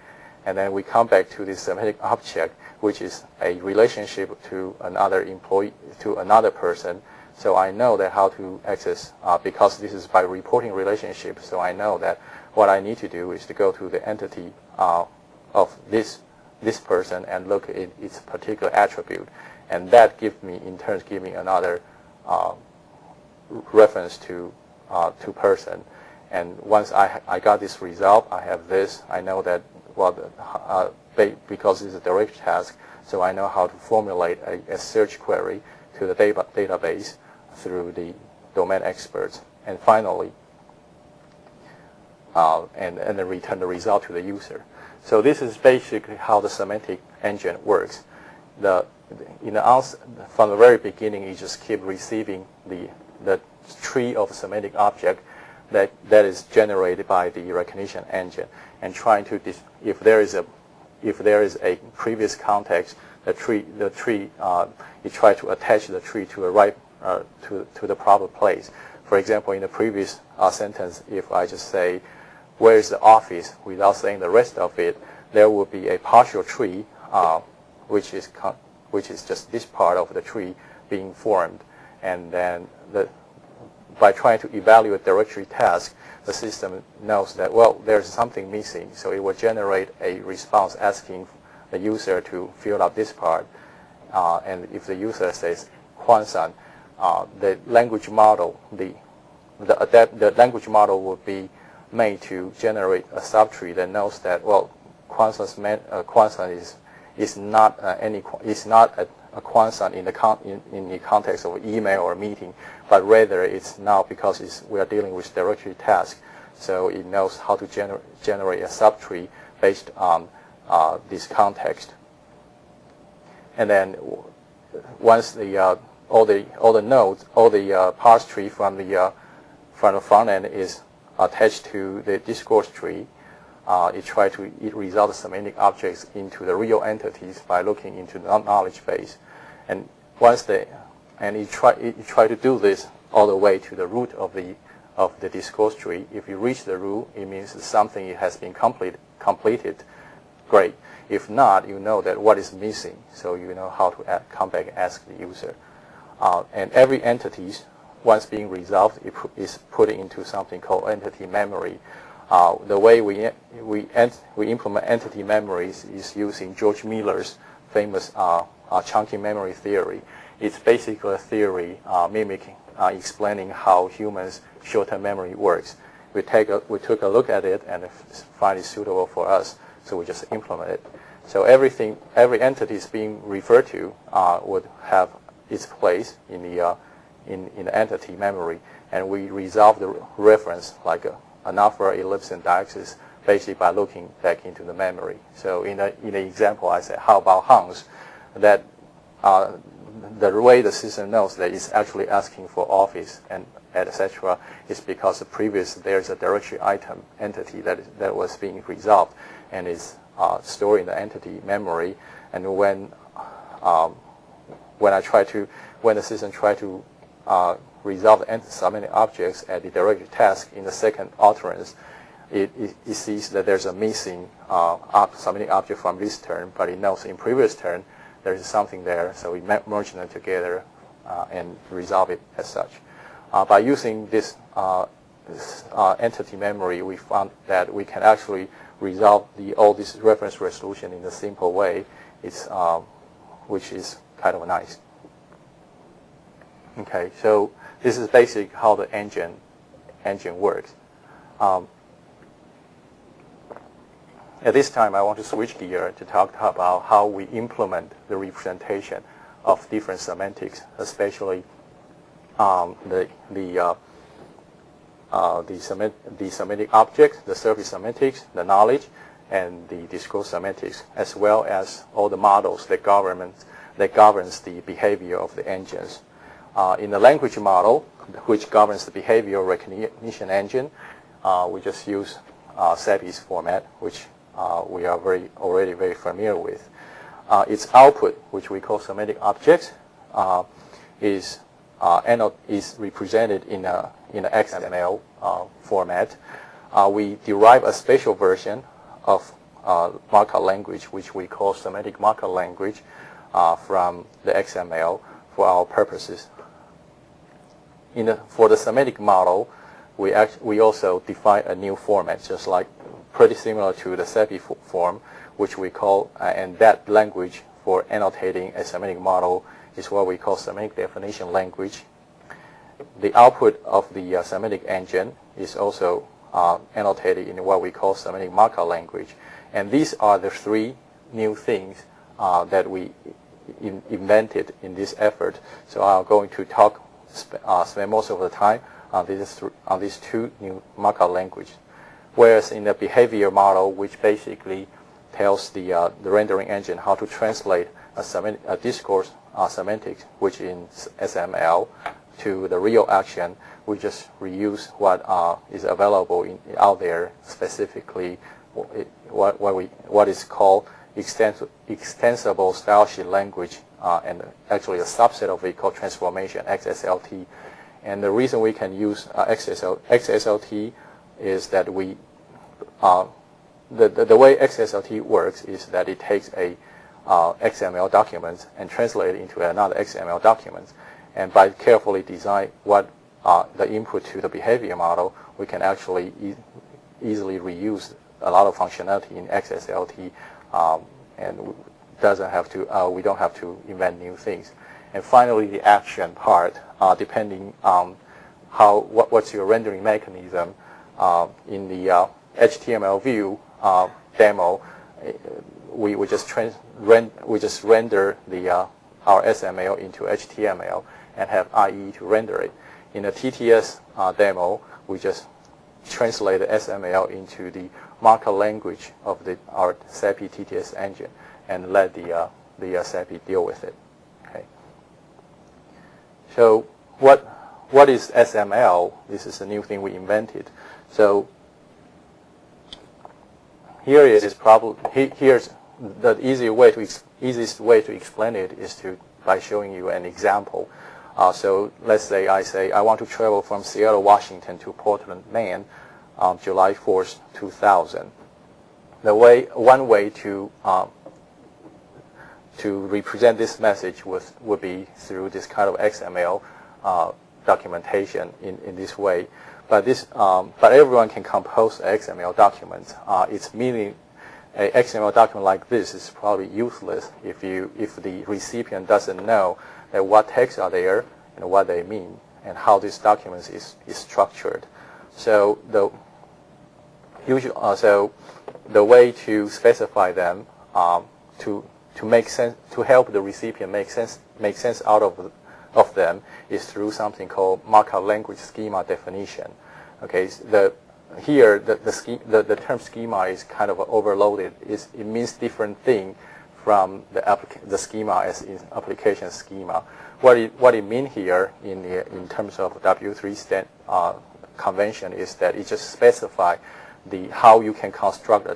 and then we come back to this semantic object, which is a relationship to another employee, to another person. So I know that how to access, because this is by reporting relationship, so I know that what I need to do is to go to the entity of this person and look at its particular attribute, and that gives me, in turn, give me another reference to person. And once I got this result, I have this. I know that, well, because it's a direct task, so I know how to formulate a search query to the database through the domain experts, and finally, and then return the result to the user. So this is basically how the semantic engine works. From the very beginning, you just keep receiving the tree of semantic object that is generated by the recognition engine, and trying to if there is a previous context, you try to attach the tree to a right to the proper place. For example, in the previous sentence, if I just say, where is the office, without saying the rest of it, there will be a partial tree, which is just this part of the tree being formed. And then by trying to evaluate directory task, the system knows that, well, there's something missing, so it will generate a response asking the user to fill out this part. And if the user says Kuansan, the language model, the language model will be made to generate a subtree that knows that, well, Kuansan is not a Kuansan in the context of email or meeting, but rather it's now, because we are dealing with directory task, so it knows how to generate a subtree based on this context. And then once all the nodes, all the parse tree from the front end is attached to the discourse tree, it resolves semantic objects into the real entities by looking into the knowledge base, and you try to do this all the way to the root of the discourse tree. If you reach the root, it means something has been completed. Great. If not, you know that what is missing, so you know how to come back and ask the user. And every entity, once being resolved, is put into something called entity memory. The way we implement entity memories is using George Miller's famous chunky memory theory. It's basically a theory mimicking, explaining how humans' short-term memory works. We took a look at it and find it suitable for us, so we just implement it. So every entity is being referred to would have its place in the entity memory, and we resolve the reference like an alpha, ellipse, and diaxis basically by looking back into the memory. So in the example, I said, how about Hans? That the way the system knows that it's actually asking for office and etc. is because there's a directory item entity that was being resolved and is stored in the entity memory. And when the system try to resolve the semantic objects at the directory task in the second utterance, it sees that there's a missing semantic object from this turn, but it knows in previous turn there is something there, so we merge them together and resolve it as such. By using this entity memory, we found that we can actually resolve all this reference resolution in a simple way, which is kind of nice. Okay, so this is basically how the engine works. At this time, I want to switch gear to talk about how we implement the representation of different semantics, especially the semantic objects, the surface semantics, the knowledge, and the discourse semantics, as well as all the models that governs the behavior of the engines. In the language model, which governs the behavioral recognition engine, we just use SEPI's format, which we are already very familiar with. Its output, which we call semantic objects, is represented in an XML format. We derive a special version of markup language, which we call semantic markup language, from the XML for our purposes. For the semantic model, we also define a new format, just like pretty similar to the SEPI form, which we call, and that language for annotating a semantic model is what we call semantic definition language. The output of the semantic engine is also annotated in what we call semantic markup language. And these are the three new things that we invented in this effort. So I'm going to spend most of the time on these two new markup languages. Whereas in the behavior model, which basically tells the rendering engine how to translate a discourse semantics, which in XML, to the real action, we just reuse what is available out there, specifically what is called extensible style sheet language, and actually a subset of it called transformation, XSLT. And the reason we can use XSLT is that the way XSLT works is that it takes a XML document and translates it into another XML document. And by carefully design what the input to the behavior model, we can actually easily reuse a lot of functionality in XSLT, and we don't have to invent new things. And finally, the action part, depending on what's your rendering mechanism. In the HTML view demo, we just render our XML into HTML and have IE to render it. In the TTS demo, we just translate the XML into the markup language of our SEPI TTS engine and let the SEPI deal with it. Okay. So what is XML? This is a new thing we invented. So here's the easiest way to explain it is by showing you an example. So let's say I want to travel from Seattle, Washington to Portland, Maine on July 4th, 2000. One way to represent this message would be through this kind of XML documentation in this way. But everyone can compose an XML document. Its meaning, an XML document like this is probably useless if the recipient doesn't know that what texts are there and what they mean and how this document is structured. So the way to specify them to make sense, to help the recipient make sense out of them is through something called markup language schema definition. Okay, the term schema is kind of overloaded. It means different thing from the schema as in application schema. What it means here in terms of W3 convention is that it just specifies how you can construct a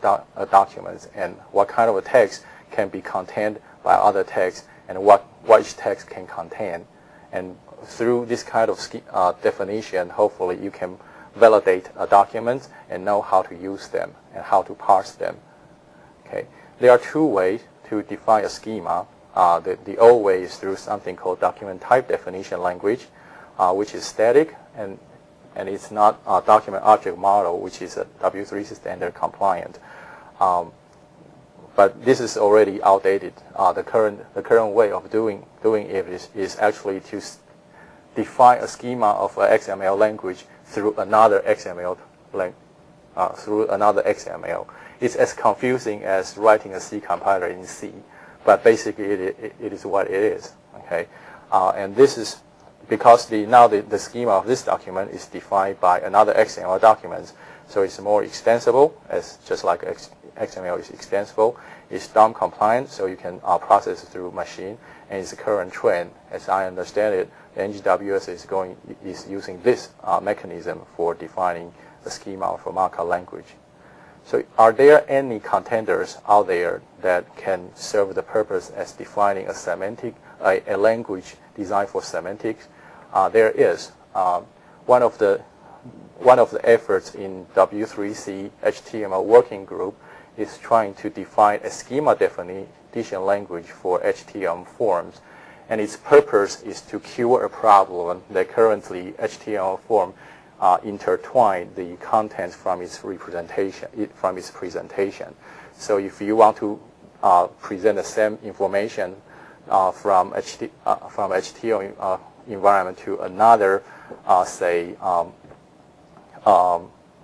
document and what kind of a text can be contained by other text and what each text can contain. And through this kind of definition, hopefully you can validate a document and know how to use them and how to parse them. Okay, there are two ways to define a schema. The old way is through something called document type definition language, which is static and it's not a document object model, which is a W3 standard compliant. But this is already outdated. The current way of doing it is actually to define a schema of an XML language through another XML It's as confusing as writing a C compiler in C, but basically it is what it is. Okay, and this is because now the schema of this document is defined by another XML document, so it's more extensible, as just like XML is extensible. It's DOM compliant, so you can process it through machine, and it's the current trend. As I understand it, the NGWS is using this mechanism for defining the schema for Markup language. So are there any contenders out there that can serve the purpose as defining a language designed for semantics? There is. One of the efforts in W3C HTML working group is trying to define a schema definition language for HTML forms, and its purpose is to cure a problem that currently HTML form intertwine the contents from its presentation. So if you want to present the same information from HTML environment to another, say,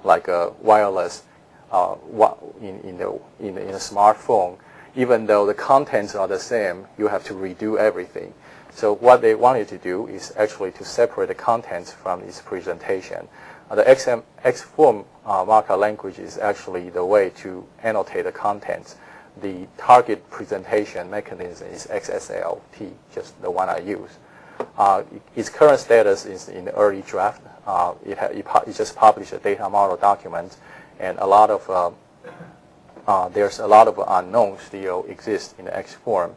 like a wireless in a smartphone, even though the contents are the same, you have to redo everything. So what they wanted to do is actually to separate the contents from its presentation. The XForm markup language is actually the way to annotate the contents. The target presentation mechanism is XSLT, just the one I use. Its current status is in the early draft. It just published a data model document, and there's a lot of unknowns still exist in the XForm.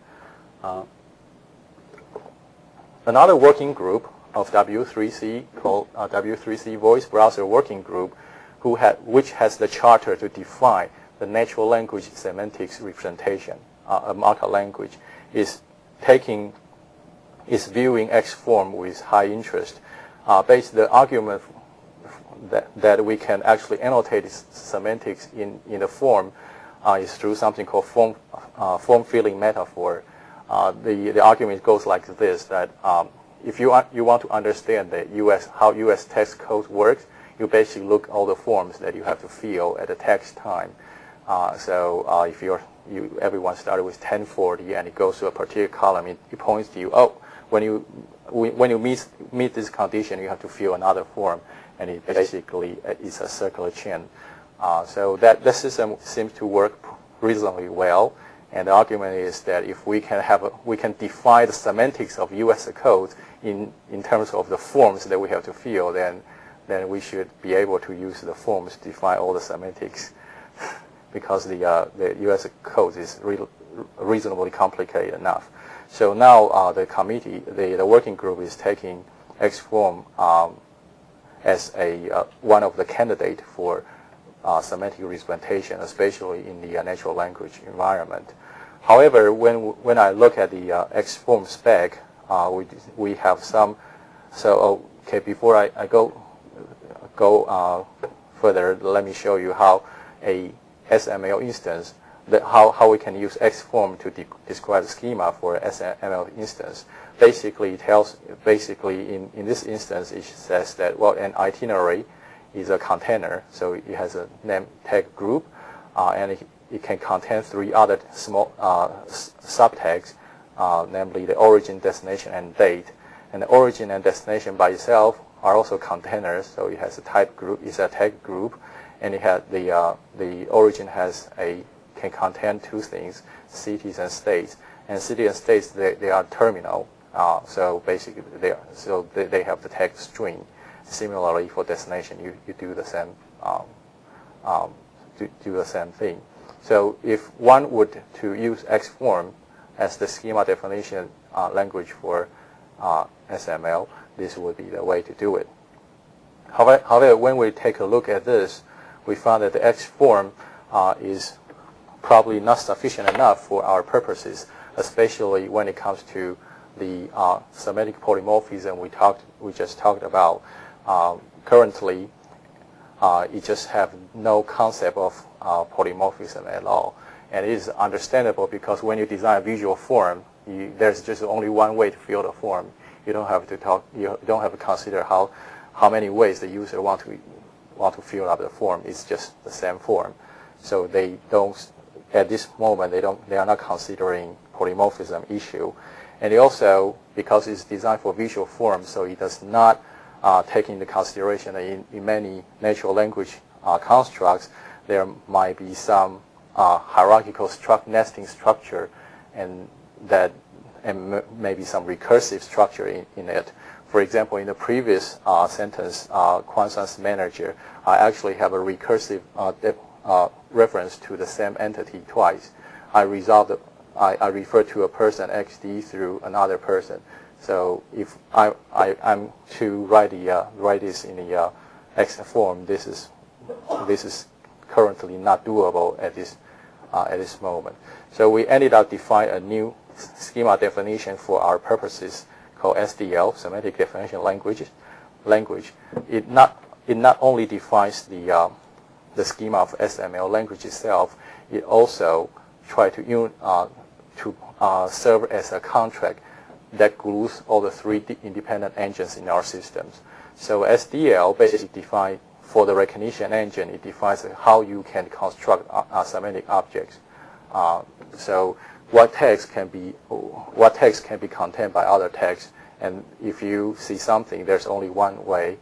Another working group of W3C called W3C Voice Browser Working Group, which has the charter to define the natural language semantics representation, a markup language, is viewing XForm with high interest. The argument that we can actually annotate semantics in the form is through something called form filling metaphor. The argument goes like this: that if you want to understand how U.S. text code works, you basically look at all the forms that you have to fill at the text time. If everyone started with 1040 and it goes to a particular column, it points to you, oh, when you meet this condition, you have to fill another form, and it basically is a circular chain. So that system seems to work reasonably well. And the argument is that if we can define the semantics of U.S. code in terms of the forms that we have to fill, then we should be able to use the forms to define all the semantics, because the U.S. code is reasonably complicated enough. So now the committee, the working group, is taking XForm as one of the candidates for semantic representation, especially in the natural language environment. However, when I look at the XForm spec, we have some. So okay, before I go further, let me show you how a SML instance, how we can use XForm to describe the schema for SML instance. Basically, in this instance, it says that, well, an itinerary is a container, so it has a name tag group, and it can contain 3 other small subtags, namely the origin, destination, and date. And the origin and destination by itself are also containers, so it has a type group, it's a tag group, and it has the origin can contain 2 things: cities and states. And cities and states, they are terminal, so basically they have the tag string. Similarly, for destination, you do the same thing. So if one would to use XForm as the schema definition language for SML, this would be the way to do it. However, when we take a look at this, we found that the XForm is probably not sufficient enough for our purposes, especially when it comes to the semantic polymorphism we just talked about. Currently, it just have no concept of polymorphism at all. And it is understandable because when you design a visual form, there's just only one way to fill the form. You don't have to you don't have to consider how many ways the user want to fill up the form. It's just the same form. So they don't, at this moment, they are not considering polymorphism issue. And it also, because it's designed for visual form, so it does not take into consideration that in many natural language constructs, there might be some hierarchical nesting structure, and maybe some recursive structure in it. For example, in the previous sentence, Kuansan's manager, I actually have a recursive reference to the same entity twice. I refer to a person XD through another person. So if I'm to write this in the X form, this is currently not doable at this moment. So we ended up defining a new schema definition for our purposes called SDL, Semantic Definition Language. It not only defines the schema of SML language itself, it also tries to serve as a contract that glues all the three independent engines in our systems. So SDL basically defines, for the recognition engine, it defines how you can construct semantic objects. So what text can be contained by other text, and if you see something, there's only one way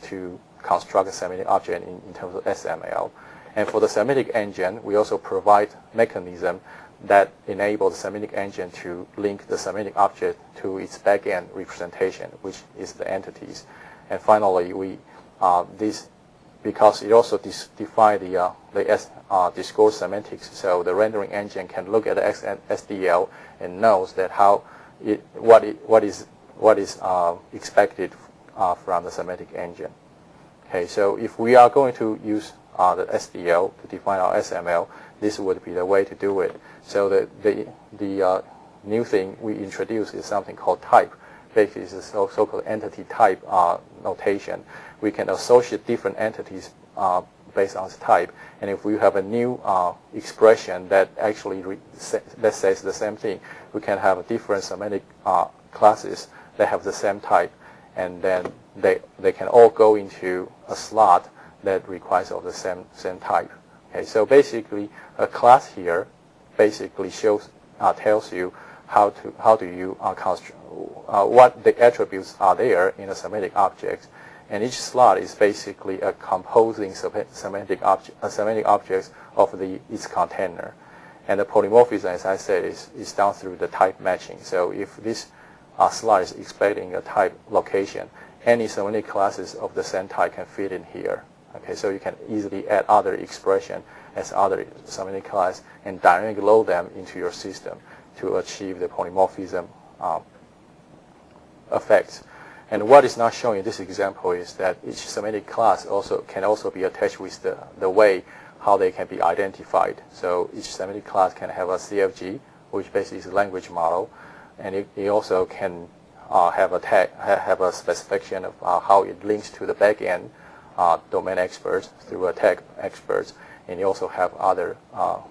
to construct a semantic object in terms of SML. And for the semantic engine, we also provide mechanism that enable the semantic engine to link the semantic object to its backend representation, which is the entities. And finally, because it also defines the discourse semantics, so the rendering engine can look at the SDL and knows that what is expected from the semantic engine. Okay, so if we are going to use the SDL to define our SML, this would be the way to do it. So the new thing we introduce is something called type. Basically, it's a so-called entity type notation. We can associate different entities based on its type. And if we have a new expression that actually that says the same thing, we can have different semantic classes that have the same type, and then they can all go into a slot that requires of the same type. Okay, so basically, a class here basically tells you how do you construct what the attributes are there in a semantic object, and each slot is basically a composing semantic objects of its container. And the polymorphism, as I said, is done through the type matching. So if this slot is expecting a type location, any semantic classes of the same type can fit in here. Okay, so you can easily add other expression as other semantic class and dynamically load them into your system to achieve the polymorphism effects. And what is not shown in this example is that each semantic class can also be attached with the way how they can be identified. So each semantic class can have a CFG, which basically is a language model, and it also can have a specification of how it links to the backend domain experts through a tag experts, and you also have other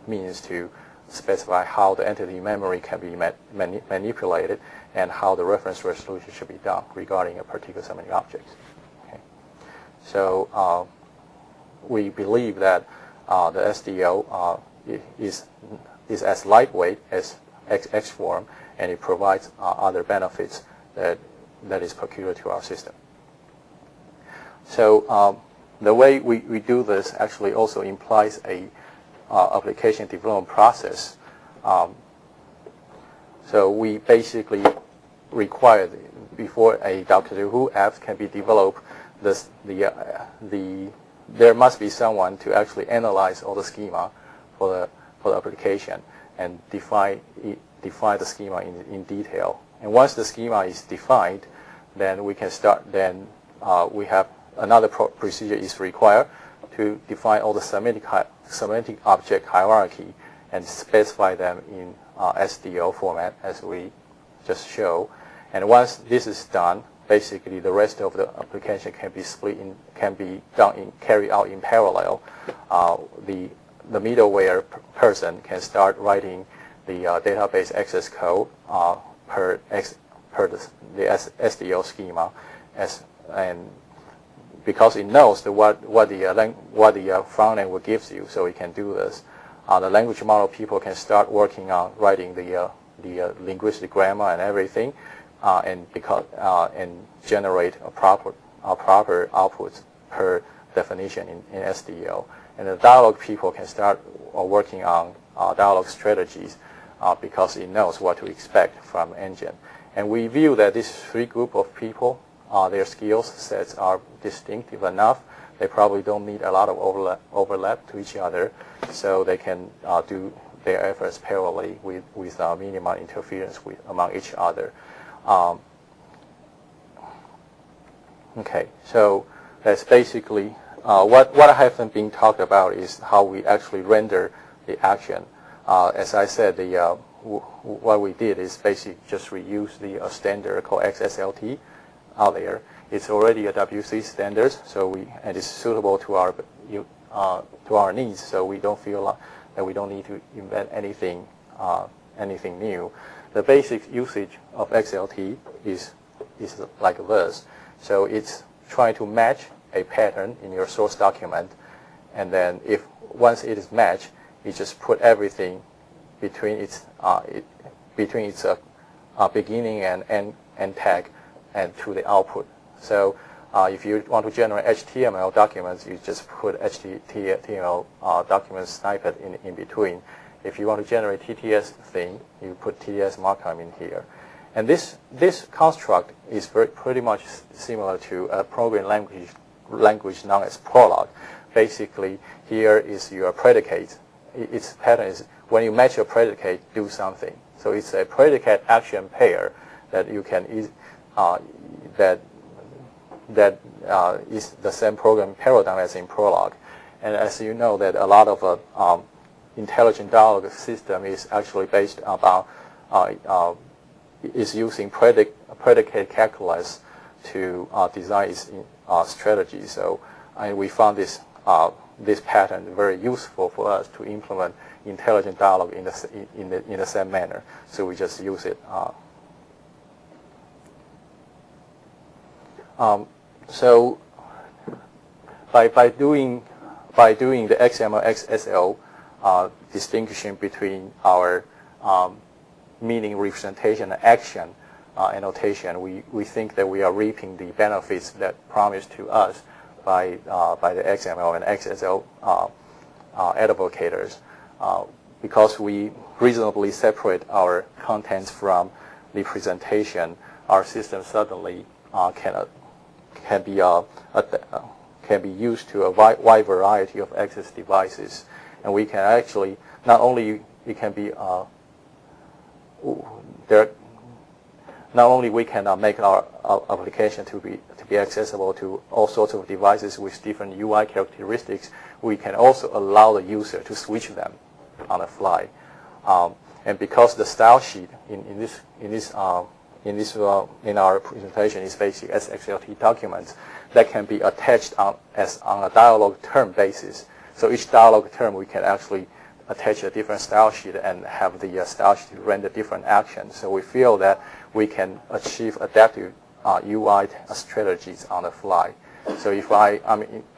means to specify how the entity memory can be manipulated and how the reference resolution should be done regarding a particular semantic object. Okay. So we believe that the SDL is as lightweight as X form, and it provides other benefits that is peculiar to our system. So the way we do this actually also implies a application development process. So we basically require, before a Doctor Who app can be developed, there must be someone to actually analyze all the schema for the application and define the schema in detail. And once the schema is defined, then we can start. Then we have another procedure is required to define all the semantic object hierarchy and specify them in SDL format as we just show. And once this is done, basically the rest of the application can be carried out in parallel. The middleware person can start writing the database access code per the SDL schema, and because it knows what the front end will give you, so it can do this. The language model people can start working on writing the linguistic grammar and everything, and generate a proper outputs per definition in SDL. And the Dialog people can start working on dialogue strategies because it knows what to expect from engine. And we view that these three group of people, their skill sets are distinctive enough. They probably don't need a lot of overlap to each other, so they can do their efforts parallelly with minimal interference among each other. Okay, so that's basically what haven't been talked about is how we actually render the action. As I said, what we did is basically just reuse the standard called XSLT out there. It's already a WC standard, and it's suitable to our needs. So we don't feel that we don't need to invent anything new. The basic usage of XLT is like this. So it's trying to match a pattern in your source document, and then once it is matched, you just put everything between its beginning and end tag and to the output. So if you want to generate HTML documents, you just put HTML document snippet in between. If you want to generate TTS thing, you put TTS markup in here. And this construct is pretty much similar to a programming language known as Prolog. Basically, here is your predicate. Its pattern is when you match your predicate, do something. So it's a predicate action pair that you can that is the same program paradigm as in Prolog. And as you know, that a lot of intelligent dialogue system is actually based about is using predicate calculus to design its strategy. So we found this pattern very useful for us to implement intelligent dialogue in the same manner. So we just use it. So by doing the XML XSL distinction between our meaning representation and action annotation, we think that we are reaping the benefits that promised to us by the XML and XSL advocators, because we reasonably separate our contents from the presentation. Our system suddenly can be used to a wide variety of access devices, and we can actually not only we can make our application to be accessible to all sorts of devices with different UI characteristics. We can also allow the user to switch them on the fly, and because the style sheet in our presentation is basically XLT documents that can be attached on a dialog term basis. So each dialog term we can actually attach a different style sheet and have the style sheet render different actions. So we feel that we can achieve adaptive UI strategies on the fly. So if I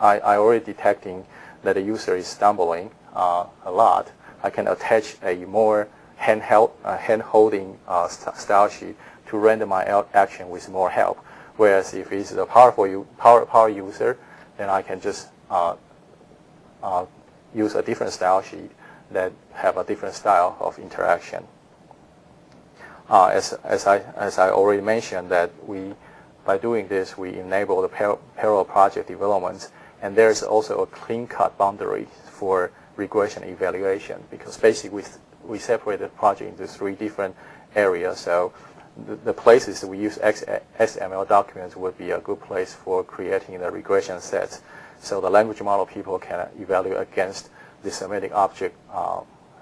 already detecting that the user is stumbling a lot, I can attach a more hand-holding style sheet to render my action with more help. Whereas if it's a power user, then I can just use a different style sheet that have a different style of interaction. As I already mentioned, that by doing this we enable the parallel project developments, and there's also a clean-cut boundary for regression evaluation, because basically we separate the project into 3 different areas. So the places that we use XML documents would be a good place for creating the regression sets. So the language model people can evaluate against the semantic object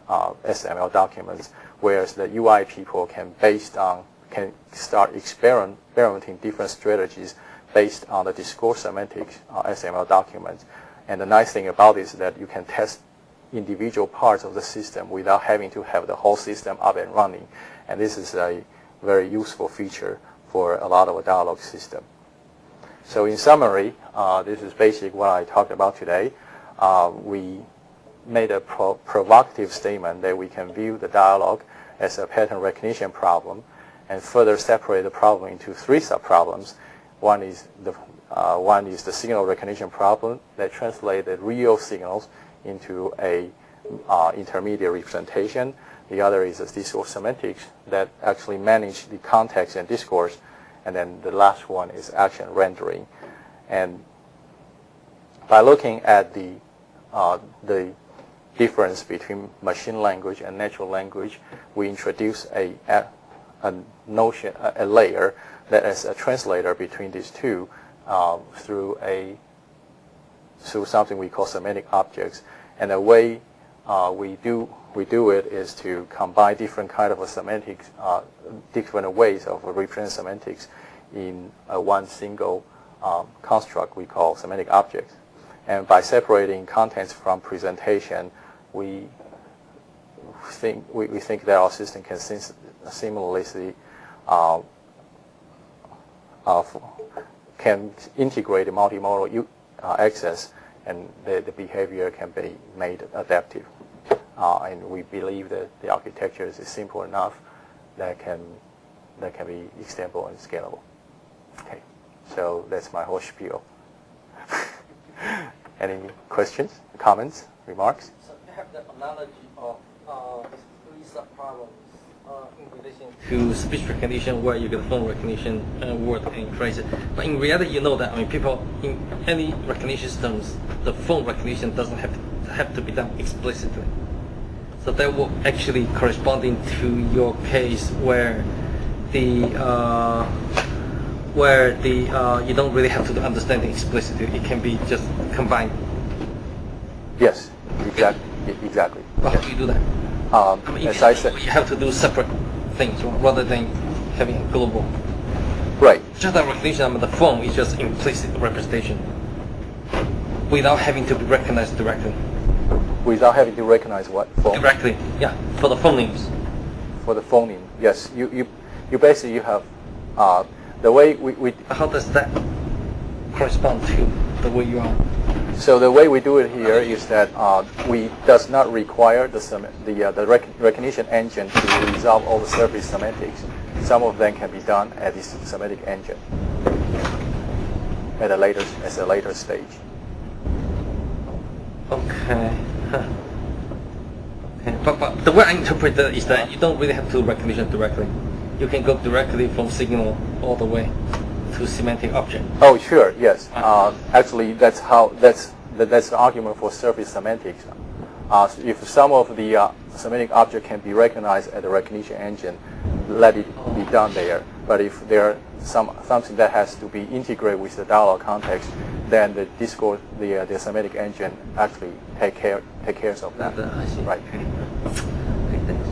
XML documents, whereas the UI people can, based on can start experimenting different strategies based on the discourse semantics XML documents. And the nice thing about this is that you can test individual parts of the system without having to have the whole system up and running. And this is a very useful feature for a lot of a Dialog system. So in summary, this is basically what I talked about today. We made a provocative statement that we can view the Dialog as a pattern recognition problem and further separate the problem into 3 subproblems. One is the signal recognition problem that translates the real signals into a intermediate representation. The other is the discourse semantics that actually manage the context and discourse. And then the last one is action rendering. And by looking at the difference between machine language and natural language, we introduce a notion, a layer that is a translator between these two through something we call semantic objects. And the way we do it is to combine different kind of semantics, different ways of representing semantics in one single construct we call semantic objects. And by separating contents from presentation, we think that our system can seamlessly can integrate multimodal access, and the behavior can be made adaptive. And we believe that the architecture is simple enough that can be extendable and scalable. Okay, so that's my whole spiel. Any questions, comments, remarks? So you have the analogy of these 3 subproblems in relation to speech recognition, where you get phone recognition, word and phrase. But in reality, you know that people in any recognition systems, the phone recognition doesn't have to be done explicitly. So that will actually corresponding to your case where you don't really have to understand it explicitly. It can be just combined. Yes, exactly. Well, how do you do that? As I said, you have to do separate things rather than having a global. Right. Just the recognition on the phone is just implicit representation without having to be recognized directly. Without having to recognize what? Phone? Directly, yeah, for the phonemes. For the phoneme, yes. You basically have the way we. How does that correspond to the way you are? So the way we do it here is that we does not require the recognition engine to resolve all the surface semantics. Some of them can be done at this semantic engine at a later stage. Okay. Okay. But the way I interpret that is that you don't really have to recognition directly. You can go directly from signal all the way to semantic object. Oh, sure, yes. Actually, that's the argument for surface semantics. If some of the semantic object can be recognized at the recognition engine, let it be done there. But if there are something that has to be integrated with the dialogue context, then the discourse, the semantic engine actually take care of that. I see. Right. Okay, thanks.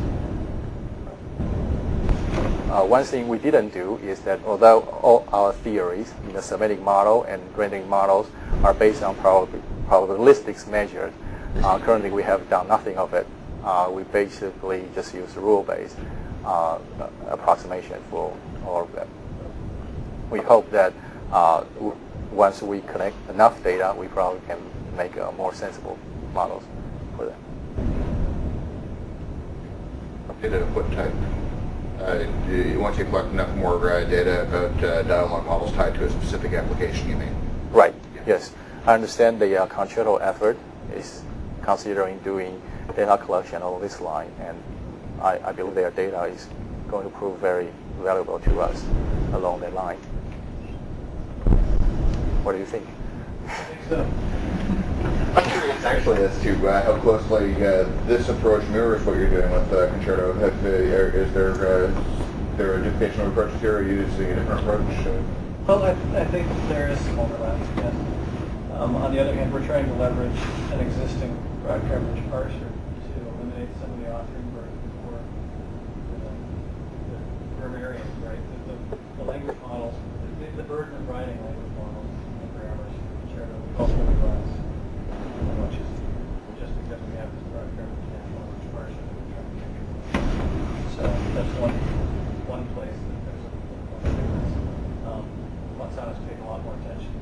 One thing we didn't do is that although all our theories in the semantic model and rendering models are based on probabilistic measures, currently we have done nothing of it. We basically just use rule-based approximation for all of that. We hope that once we collect enough data, we probably can make more sensible models for that. Data what type? Once you collect enough more data about dialogue models tied to a specific application, you mean? Right, yeah. Yes. I understand the concerto effort is considering doing data collection along this line, and I believe their data is going to prove very valuable to us along that line. What do you think? I'm curious actually as to how closely this approach mirrors what you're doing with Concerto. Is there a duplication of approaches here, or are you using a different approach? Well, I think there is some overlap, yes. On the other hand, we're trying to leverage an existing broad coverage parser to eliminate some of the authoring burden for the varying, right? The language models, the burden of writing language models and grammars shared with ultimately class, which is just because we have this broad grammar national language version that we're trying to control. So that's one place that there's a difference. Kuansan has paid a lot more attention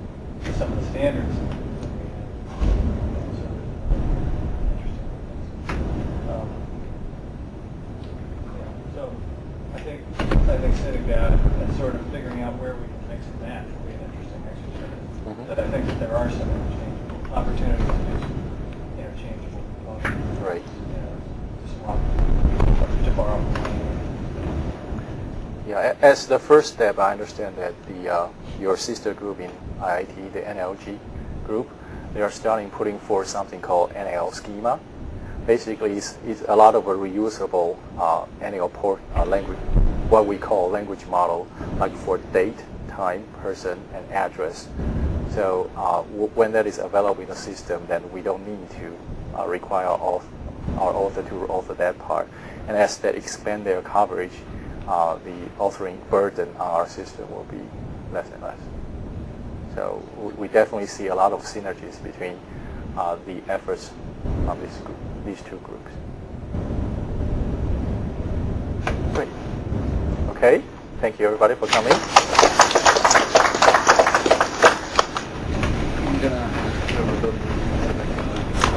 to some of the standards than we have. So interesting things. So I think sitting down and sort of figuring out where we can mix and match will be an interesting exercise. But I think that there are some interchangeable opportunities to do some interchangeable components. Right. To swap, to borrow. Yeah, as the first step, I understand that your sister group in IIT, the NLG group, they are starting putting forth something called NL schema. Basically, it's a lot of a reusable NL port language, what we call language model, like for date, time, person, and address. So when that is available in the system, then we don't need to require our author to author that part. And as they expand their coverage, the authoring burden on our system will be less and less. So we definitely see a lot of synergies between the efforts of these two groups. Great. Okay. Thank you everybody for coming. I'm gonna.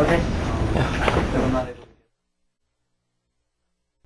Okay.